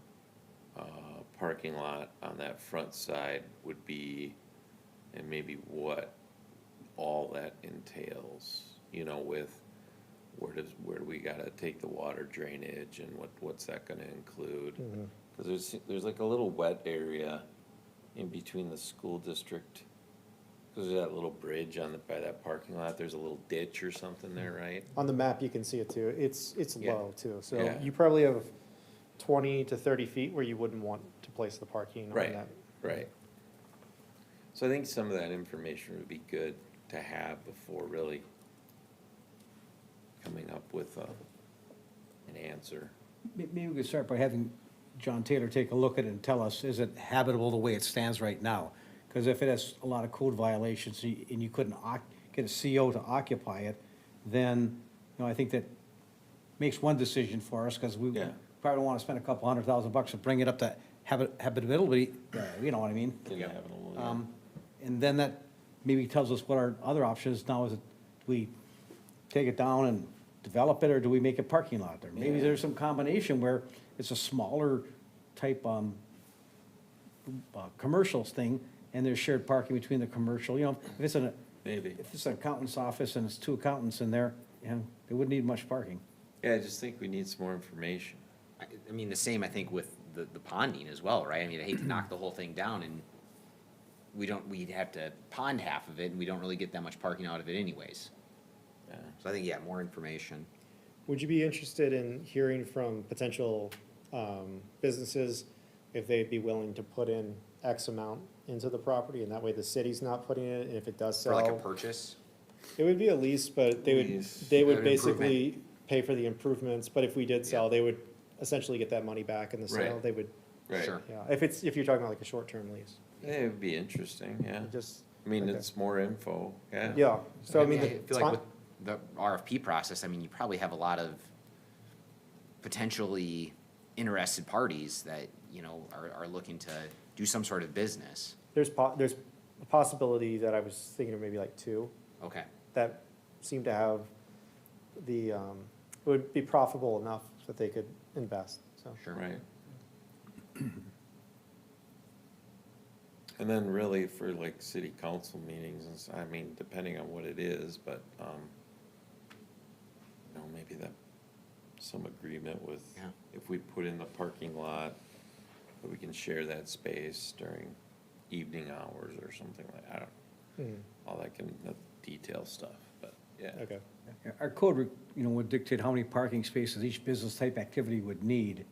parking lot on that front side would be, and maybe what all that entails, you know, with where do we gotta take the water drainage, and what's that gonna include? Cause there's like a little wet area in between the school district. Cause there's that little bridge by that parking lot, there's a little ditch or something there, right? On the map, you can see it too. It's Yeah. low too. So Yeah. you probably have 20 to 30 feet where you wouldn't want to place the parking on Right. that. Right. So I think some of that information would be good to have before really coming up with an answer. Maybe we could start by having John Taylor take a look at it and tell us, is it habitable the way it stands right now? Because if it has a lot of code violations and you couldn't get a CO to occupy it, then, you know, I think that makes one decision for us, because we Yeah. probably don't want to spend a couple $100,000 to bring it up to habitability, you know what I mean? Didn't have a little, yeah. And then that maybe tells us what our other option is now. Is it, do we take it down and develop it, or do we make a parking lot there? Maybe Yeah. there's some combination where it's a smaller type, commercials thing, and there's shared parking between the commercial, you know, Maybe. if it's an accountant's office and it's 2 accountants in there, you know, they wouldn't need much parking. Yeah, I just think we need some more information. I mean, the same, I think, with the ponding as well, right? I mean, I hate to knock the whole thing down, and we'd have to pond half of it, and we don't really get that much parking out of it anyways. Yeah. So I think, yeah, more information. Would you be interested in hearing from potential businesses if they'd be willing to put in X amount into the property, and that way the city's not putting it, and if it does For like a sell, purchase? it would be a lease, but Lease. they would An basically pay for the improvements, but if we did sell, Yeah. they would essentially get that money back in the sale. Right. They would, Right. Sure. yeah, if you're talking about like a short-term lease, Yeah, it would be interesting, yeah. just, I mean, okay. it's more info, yeah. yeah, so I mean, I the feel like ti- with the RFP process, I mean, you probably have a lot of potentially interested parties that, you know, are looking to do some sort of business. there's a possibility that I was thinking of maybe like 2, Okay. that seem to have would be profitable enough that they could invest, so. Sure. Right. And then really for like city council meetings, and I mean, depending on what it is, but, you know, maybe that, some agreement with, Yeah. if we put in the parking lot, that we can share that space during evening hours or something like, I don't know. All that can, the detail stuff, but, yeah. Okay. Our code, you know, would dictate how many parking spaces each business type activity would need.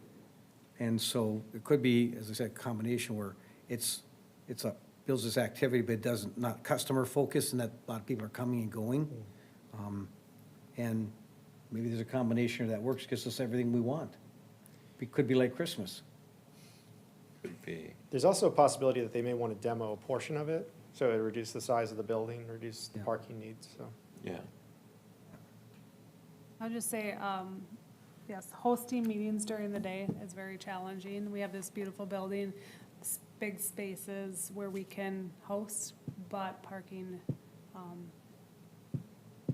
And so it could be, as I said, a combination where it's a business activity, but it doesn't, not customer focused, and that a lot of people are coming and going. And maybe there's a combination that works, gets us everything we want. It could be like Christmas. Could be, There's also a possibility that they may want to demo a portion of it, so it reduce the size of the building, reduce the Yeah. parking needs, so. yeah. I'll just say, yes, hosting meetings during the day is very challenging. We have this beautiful building, big spaces where we can host, but parking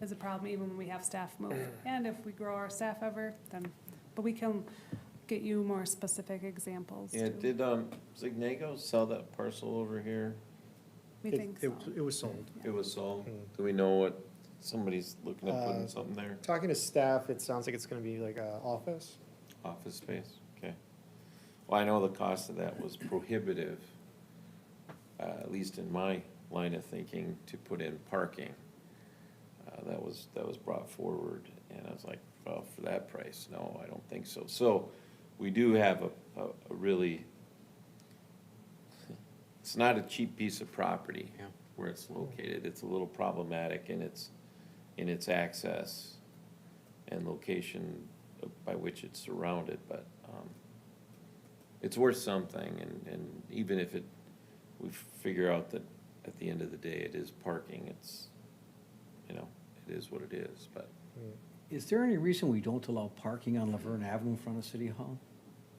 is a problem even when we have staff move. And if we grow our staff ever, then, but we can get you more specific examples Yeah, too. did, Zignago sell that parcel over here? We think so. It was sold. It was sold? Do we know what, somebody's looking at putting Uh, something there? Talking to staff, it sounds like it's gonna be like a office. Office space, okay. Well, I know the cost of that was prohibitive, at least in my line of thinking, to put in parking. That was brought forward, and I was like, well, for that price, no, I don't think so. So, we do have a really, it's not a cheap piece of property Yeah. where it's located. It's a little problematic in its access and location by which it's surrounded, but, it's worth something, and even if we figure out that at the end of the day, it is parking, it's, you know, it is what it is, but Is there any reason we don't allow parking on Laverne Avenue in front of City Hall?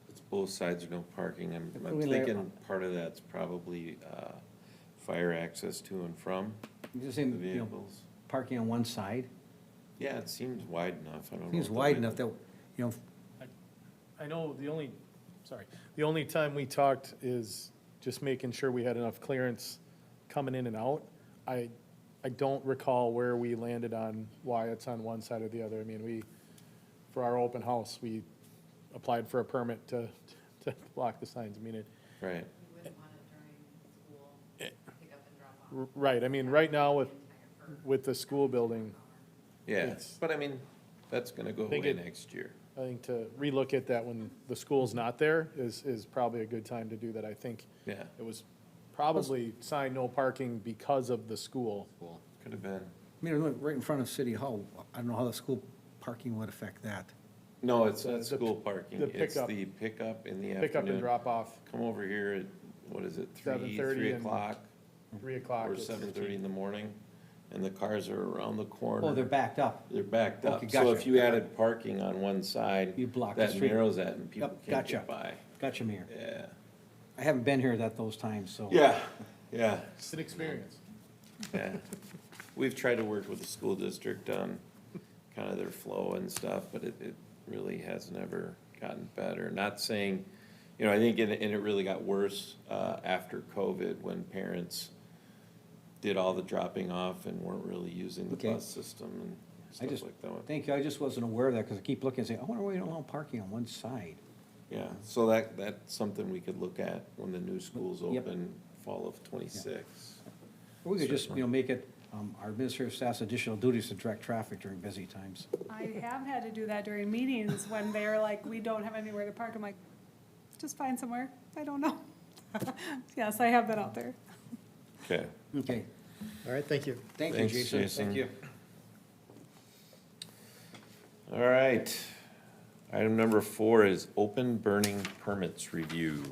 it's both sides are no parking. I'm We lay- thinking part of that's probably, fire access to and from You just the saying, you know, vehicles. parking on one side? Yeah, it seems wide enough, I don't know. Seems if wide the- enough that, you know, I know the only time we talked is just making sure we had enough clearance coming in and out. I don't recall where we landed on why it's on one side or the other. I mean, for our open house, we applied for a permit to block the signs. I mean, Right, You wouldn't want it during school, pick up and drop off. right, I mean, right now with the school building, yeah, It's- but I mean, that's gonna go Think away it- next year. I think to relook at that when the school's not there is probably a good time to do that. I think Yeah, it was probably signed no parking because of the school. Cool. could have been. I mean, look, right in front of City Hall, I don't know how the school parking would affect that. No, it's The- not the- school parking, the it's pickup. the pickup in the afternoon. Pick up and drop off, Come over here at, what is it, 7:30 3 and o'clock 3:00. or it's- 7:30 in the morning, and the cars are around the corner. Oh, they're backed up. They're backed up. Okay, So gotcha. if you added parking on one side, You block the that street. narrows that and people Yep, can't gotcha. get by. Gotcha, Mayor. Yeah, I haven't been here those times, so. yeah, yeah, It's an experience. yeah. We've tried to work with the school district on kind of their flow and stuff, but it really has never gotten better. Not saying, you know, I think, and it really got worse, after COVID, when parents did all the dropping off and weren't really using the Okay. bus system and I stuff just, like that. thank you, I just wasn't aware of that, because I keep looking and saying, I wonder why you don't allow parking on one side. Yeah, so that's something we could look at when the new school's Yep. open, fall of '26. Or we could just, make it, our administrative staff's additional duties to direct traffic during busy times. I have had to do that during meetings when they're like, we don't have anywhere to park. I'm like, just find somewhere. I don't know. Yes, I have been out there. Okay. Okay, All right, thank you. thank you, Thanks, Jason. Jason. Thank you. All right. Item number 4 is open burning permits review.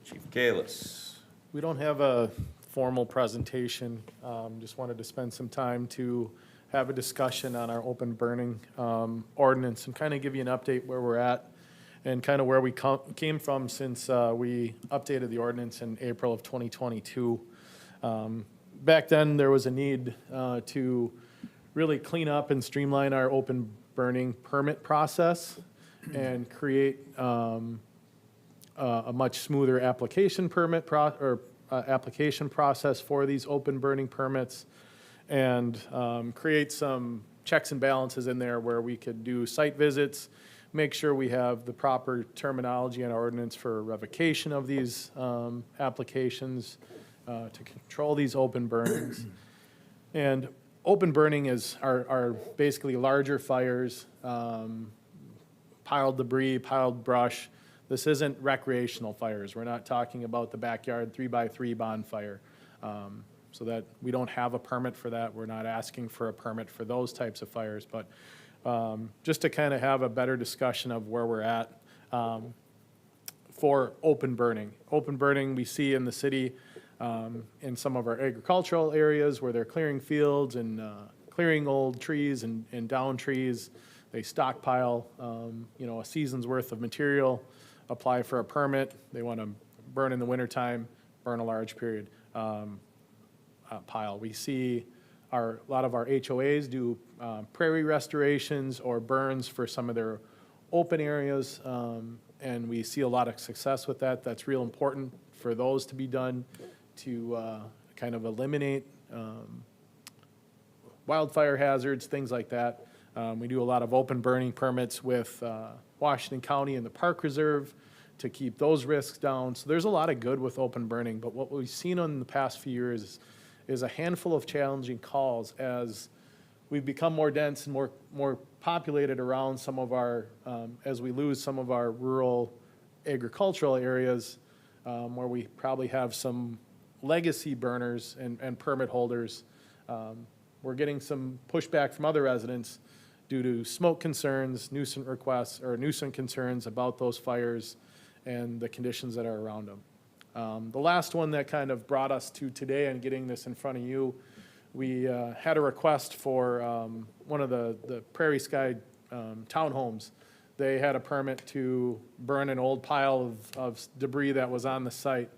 Chief Kalis. We don't have a formal presentation, just wanted to spend some time to have a discussion on our open burning ordinance and kind of give you an update where we're at and kind of where we came from since we updated the ordinance in April of 2022. Back then, there was a need to really clean up and streamline our open burning permit process and create a much smoother application application process for these open burning permits and create some checks and balances in there where we could do site visits, make sure we have the proper terminology and ordinance for revocation of these applications to control these open burnings. And open burning are basically larger fires, piled debris, piled brush. This isn't recreational fires. We're not talking about the backyard 3x3 bonfire. So that we don't have a permit for that. We're not asking for a permit for those types of fires. But just to kind of have a better discussion of where we're at for open burning. Open burning we see in the city in some of our agricultural areas where they're clearing fields and clearing old trees and down trees. They stockpile, a season's worth of material, apply for a permit. They want to burn in the wintertime, burn a large period pile. We see a lot of our HOAs do prairie restorations or burns for some of their open areas, and we see a lot of success with that. That's real important for those to be done to kind of eliminate wildfire hazards, things like that. We do a lot of open burning permits with Washington County and the Park Reserve to keep those risks down. So there's a lot of good with open burning, but what we've seen in the past few years is a handful of challenging calls as we've become more dense and more populated around some of our, as we lose some of our rural agricultural areas where we probably have some legacy burners and permit holders. We're getting some pushback from other residents due to smoke concerns, nuisance requests, or nuisance concerns about those fires and the conditions that are around them. The last one that kind of brought us to today and getting this in front of you, we had a request for one of the Prairie Sky townhomes. They had a permit to burn an old pile of debris that was on the site.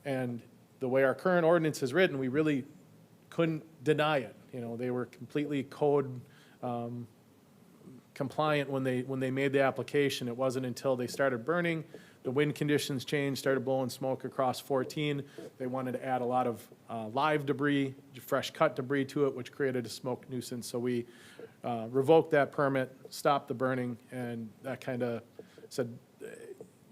And the way our current ordinance is written, we really couldn't deny it. They were completely code compliant when they made the application. It wasn't until they started burning, the wind conditions changed, started blowing smoke across 14. They wanted to add a lot of live debris, fresh cut debris to it, which created a smoke nuisance. So we revoked that permit, stopped the burning, and that kind of said,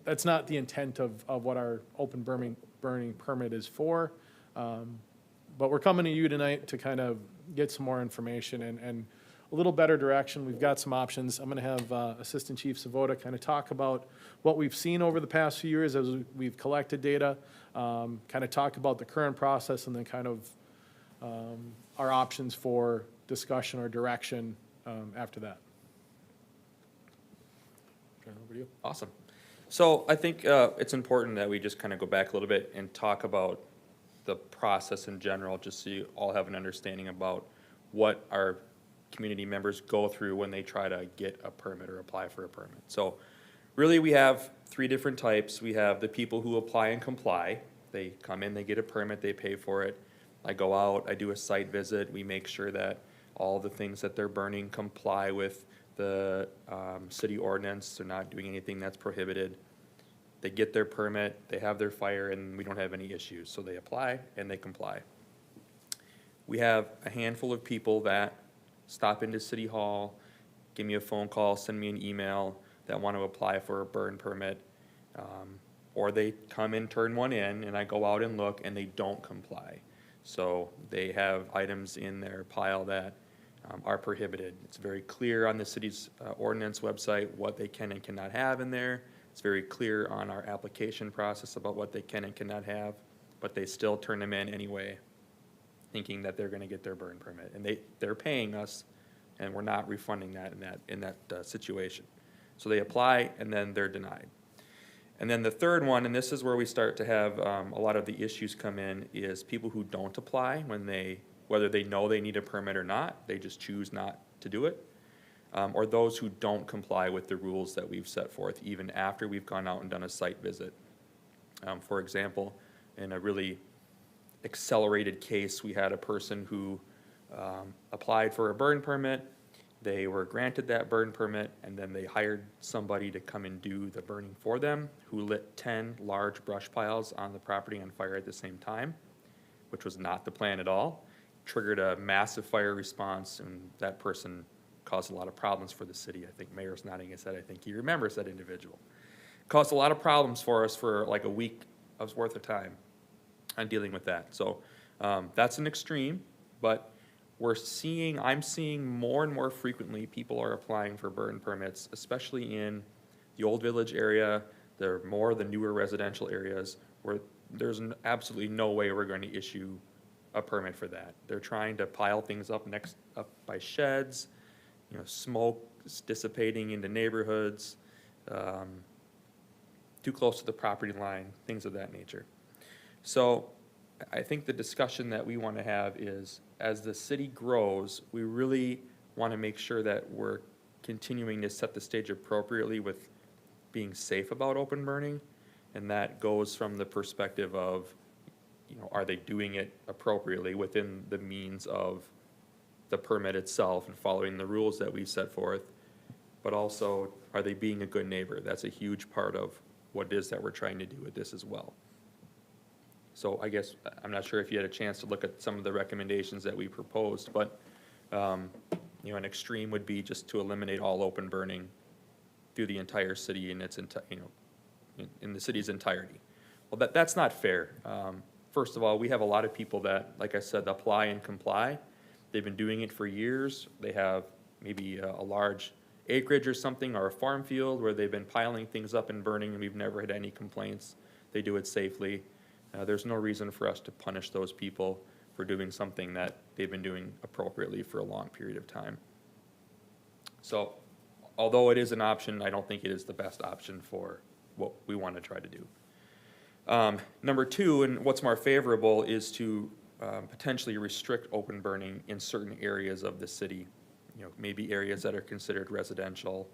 that's not the intent of what our open burning permit is for. But we're coming to you tonight to kind of get some more information and a little better direction. We've got some options. I'm going to have Assistant Chief Savoda kind of talk about what we've seen over the past few years as we've collected data, kind of talk about the current process, and then kind of our options for discussion or direction after that. Turn it over to you. Awesome. So I think it's important that we just kind of go back a little bit and talk about the process in general, just so you all have an understanding about what our community members go through when they try to get a permit or apply for a permit. So really we have three different types. We have the people who apply and comply. They come in, they get a permit, they pay for it. I go out, I do a site visit. We make sure that all the things that they're burning comply with the city ordinance. They're not doing anything that's prohibited. They get their permit, they have their fire, and we don't have any issues. So they apply and they comply. We have a handful of people that stop into City Hall, give me a phone call, send me an email that want to apply for a burn permit. Or they come and turn one in, and I go out and look, and they don't comply. So they have items in their pile that are prohibited. It's very clear on the city's ordinance website what they can and cannot have in there. It's very clear on our application process about what they can and cannot have, but they still turn them in anyway, thinking that they're gonna get their burn permit. And they're paying us, and we're not refunding that in that situation. So they apply, and then they're denied. And then the third one, and this is where we start to have a lot of the issues come in, is people who don't apply whether they know they need a permit or not, they just choose not to do it. Or those who don't comply with the rules that we've set forth even after we've gone out and done a site visit. For example, in a really accelerated case, we had a person who applied for a burn permit. They were granted that burn permit, and then they hired somebody to come and do the burning for them, who lit 10 large brush piles on the property on fire at the same time, which was not the plan at all. Triggered a massive fire response, and that person caused a lot of problems for the city. I think Mayor's nodding his head. I think he remembers that individual. Caused a lot of problems for us for like a week worth of time on dealing with that. So that's an extreme, but I'm seeing more and more frequently people are applying for burn permits, especially in the Old Village area. They're more the newer residential areas where there's absolutely no way we're going to issue a permit for that. They're trying to pile things up by sheds, smoke dissipating into neighborhoods, too close to the property line, things of that nature. So I think the discussion that we want to have is, as the city grows, we really want to make sure that we're continuing to set the stage appropriately with being safe about open burning. And that goes from the perspective of, are they doing it appropriately within the means of the permit itself and following the rules that we set forth? But also, are they being a good neighbor? That's a huge part of what it is that we're trying to do with this as well. So I guess, I'm not sure if you had a chance to look at some of the recommendations that we proposed, but, an extreme would be just to eliminate all open burning through the entire city in its in the city's entirety. Well, that's not fair. First of all, we have a lot of people that, like I said, apply and comply. They've been doing it for years. They have maybe a large acreage or something, or a farm field where they've been piling things up and burning, and we've never had any complaints. They do it safely. There's no reason for us to punish those people for doing something that they've been doing appropriately for a long period of time. So, although it is an option, I don't think it is the best option for what we want to try to do. Number two, and what's more favorable, is to potentially restrict open burning in certain areas of the city. Maybe areas that are considered residential,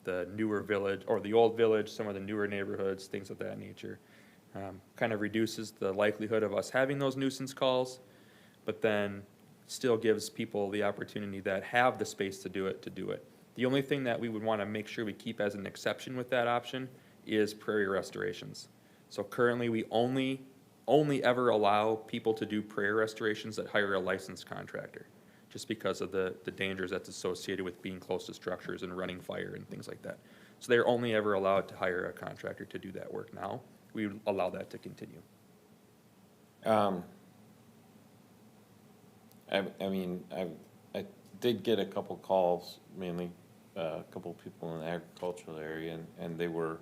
the newer village, or the old village, some of the newer neighborhoods, things of that nature. Kind of reduces the likelihood of us having those nuisance calls, but then still gives people the opportunity that have the space to do it. The only thing that we would want to make sure we keep as an exception with that option is prairie restorations. So currently, we only ever allow people to do prairie restorations that hire a licensed contractor, just because of the dangers that's associated with being close to structures and running fire and things like that. So they're only ever allowed to hire a contractor to do that work now. We would allow that to continue. I did get a couple calls, mainly a couple people in the agricultural area, and they were,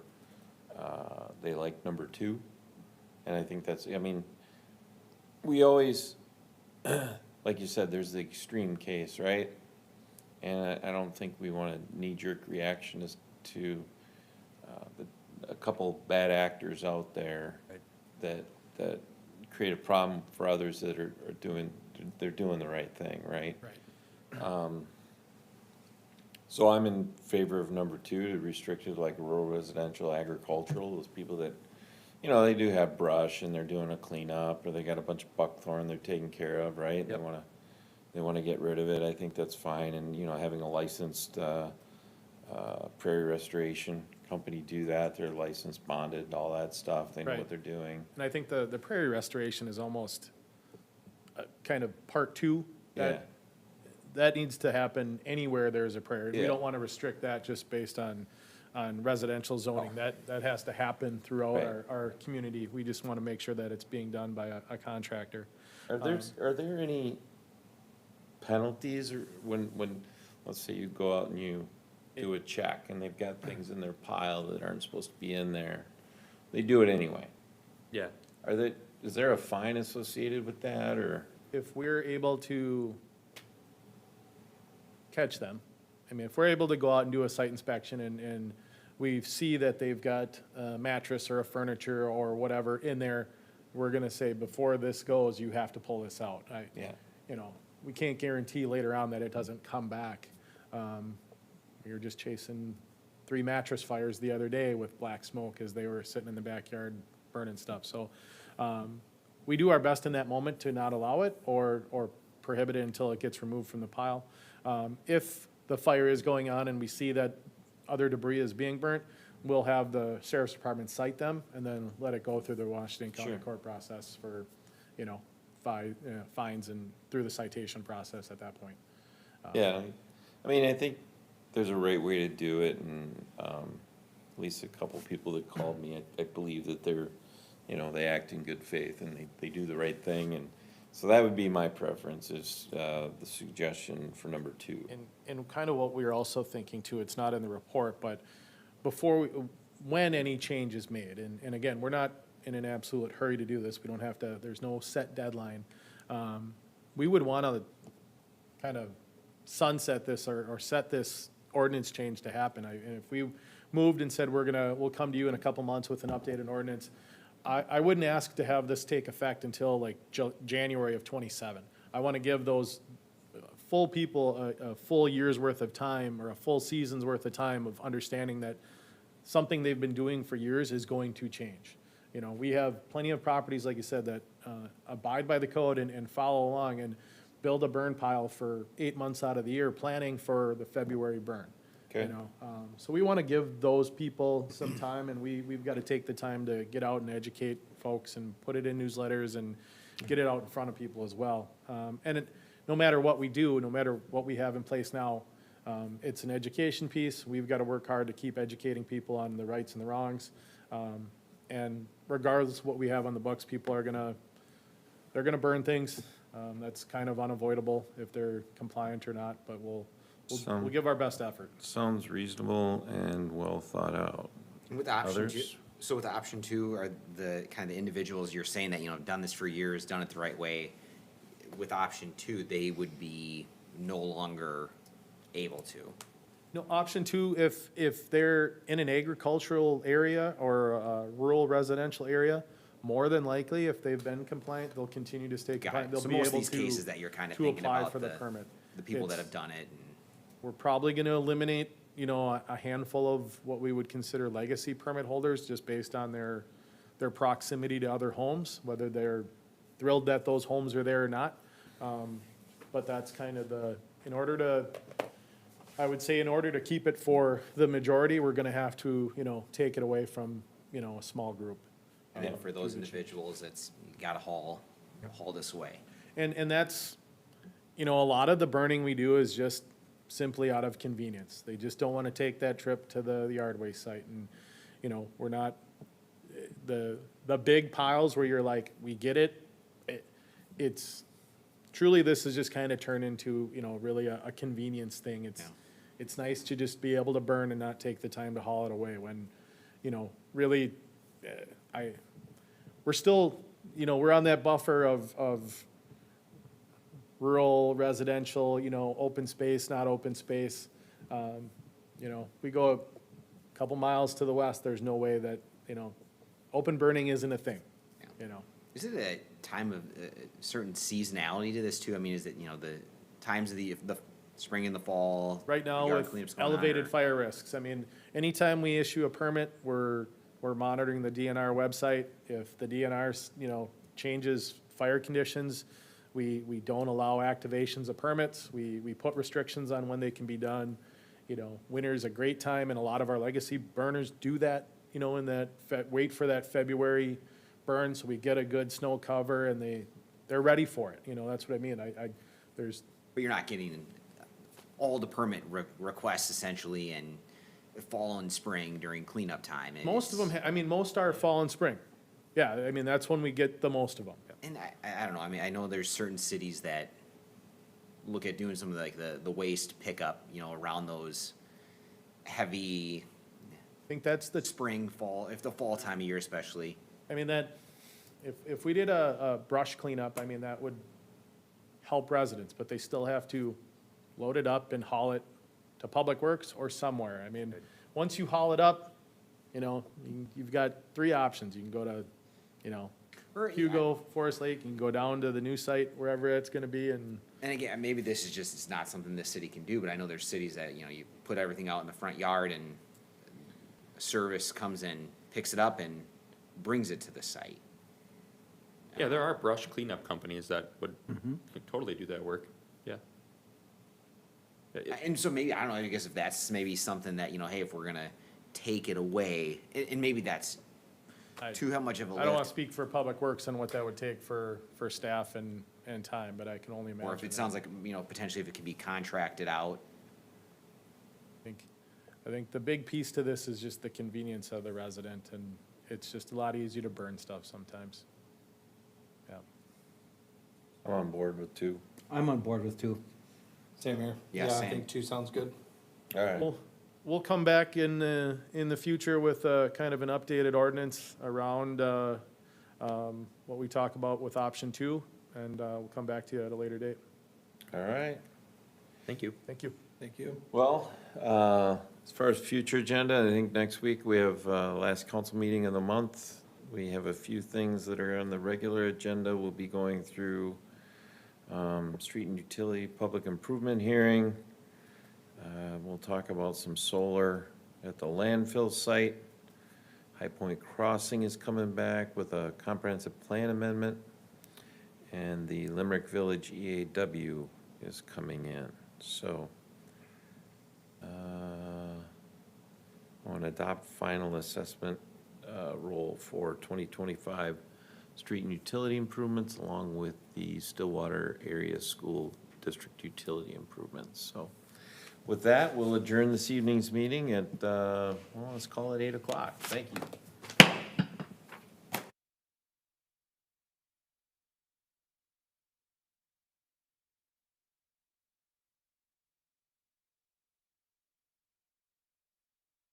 they like number two. And I think that's, we always, like you said, there's the extreme case, right? And I don't think we want a knee-jerk reaction as to a couple bad actors out there that create a problem for others that are doing the right thing, right? Right. So I'm in favor of number two, to restrict it like rural residential agricultural, those people that, they do have brush and they're doing a cleanup, or they got a bunch of buckthorn they're taking care of, right? Yep. They wanna get rid of it. I think that's fine, and, having a licensed, prairie restoration company do that, they're licensed, bonded, all that stuff, they know Right. what they're doing. And I think the prairie restoration is almost kind of part two. Yeah, That needs to happen anywhere there's a prairie. We Yeah. don't want to restrict that just based on residential zoning. That has to happen throughout Right. our community. We just want to make sure that it's being done by a contractor. are there any penalties, or when, let's say you go out and you do a check and they've got things in their pile that aren't supposed to be in there, they do it anyway? Yeah. Is there a fine associated with that, or? If we're able to catch them, if we're able to go out and do a site inspection and we see that they've got a mattress or a furniture or whatever in there, we're gonna say, before this goes, you have to pull this out. Yeah. We can't guarantee later on that it doesn't come back. We were just chasing 3 mattress fires the other day with black smoke as they were sitting in the backyard burning stuff. So we do our best in that moment to not allow it or prohibit it until it gets removed from the pile. If the fire is going on and we see that other debris is being burnt, we'll have the sheriff's department cite them and then let it go through the Washington County Sure. court process for, fines and through the citation process at that point. Yeah, I mean, I think there's a right way to do it, and, at least a couple people that called me, I believe that they're, they act in good faith and they do the right thing, and so that would be my preference, is, the suggestion for number 2. And kind of what we were also thinking too, it's not in the report, but when any change is made, and again, we're not in an absolute hurry to do this, we don't have to, there's no set deadline. We would want to kind of sunset this or set this ordinance change to happen. And if we moved and said, we'll come to you in a couple months with an updated ordinance, I wouldn't ask to have this take effect until like January of '27. I want to give those full people a full year's worth of time or a full season's worth of time of understanding that something they've been doing for years is going to change. We have plenty of properties, like you said, that abide by the code and follow along and build a burn pile for 8 months out of the year, planning for the February burn. Okay. So we want to give those people some time, and we've got to take the time to get out and educate folks and put it in newsletters and get it out in front of people as well. No matter what we do, no matter what we have in place now, it's an education piece. We've got to work hard to keep educating people on the rights and the wrongs. And regardless of what we have on the books, people are they're gonna burn things. That's kind of unavoidable if they're compliant or not, but we'll give our best effort. Sounds reasonable and well thought out. With option 2, Others? so with option 2 are the kind of individuals you're saying that, have done this for years, done it the right way. With option 2, they would be no longer able to. No, option 2, if they're in an agricultural area or a rural residential area, more than likely, if they've been compliant, they'll continue to stay Got compliant. it. They'll So be most of able these cases that you're kind of to thinking apply about for the permit. the people that It's- have done it. We're probably going to eliminate, a handful of what we would consider legacy permit holders, just based on their proximity to other homes, whether they're thrilled that those homes are there or not. But that's kind of I would say in order to keep it for the majority, we're going to have to, take it away from, a small group. And then for those individuals, it's, you gotta haul this away. And that's, a lot of the burning we do is just simply out of convenience. They just don't want to take that trip to the yard waste site. And, we're not, the big piles where you're like, we get it, it's, truly this has just kind of turned into, really a convenience thing. It's nice to just be able to burn and not take the time to haul it away when, really, we're still, we're on that buffer of rural, residential, open space, not open space. We go a couple miles to the west, there's no way that, open burning isn't a thing, Is it a time of certain seasonality to this too? I mean, is it, the times of the spring and the fall? Right now yard with cleanups going on, elevated or- fire risks, I mean, anytime we issue a permit, we're monitoring the DNR website. If the DNR, changes fire conditions, we don't allow activations of permits. We put restrictions on when they can be done. Winter's a great time, and a lot of our legacy burners do that, in that, wait for that February burn, so we get a good snow cover, and they're ready for it. That's what I mean. There's, But you're not getting all the permit requests essentially in fall and spring during cleanup time. most of them, most are fall and spring. Yeah, I mean, that's when we get the most of them. And I don't know, I mean, I know there's certain cities that look at doing some of the waste pickup, around those heavy I think that's the spring, fall, if the fall time of year especially. I mean, if we did a brush cleanup, I mean, that would help residents, but they still have to load it up and haul it to Public Works or somewhere. I mean, once you haul it up, you've got 3 options. You can go to, Or, Hugo, Forest Lake, you can go down to the new site, wherever it's gonna be, and And again, maybe this is just, it's not something this city can do, but I know there's cities that, you put everything out in the front yard and a service comes in, picks it up and brings it to the site. Yeah, there are brush cleanup companies that would could totally do that work, yeah. And so maybe, I don't know, I guess if that's maybe something that, you know, hey, if we're gonna take it away, and maybe that's too how much of a I don't wanna lift. speak for Public Works and what that would take for staff and time, but I can only imagine. Or if it sounds like, you know, potentially if it can be contracted out. I think the big piece to this is just the convenience of the resident, and it's just a lot easier to burn stuff sometimes. Yeah. I'm on board with 2. I'm on board with 2. Same here. Yeah, I same. think 2 sounds good. All right. We'll come back in the future with kind of an updated ordinance around what we talk about with option 2, and we'll come back to you at a later date. All right. Thank you. Thank you. Thank you. Well, as far as future agenda, I think next week we have last council meeting of the month. We have a few things that are on the regular agenda. We'll be going through street and utility public improvement hearing. We'll talk about some solar at the landfill site. High Point Crossing is coming back with a comprehensive plan amendment. And the Limerick Village EAW is coming in, so. I want to adopt final assessment role for 2025 street and utility improvements along with the Stillwater Area School District utility improvements. So with that, we'll adjourn this evening's meeting at, well, let's call it 8 o'clock. Thank you.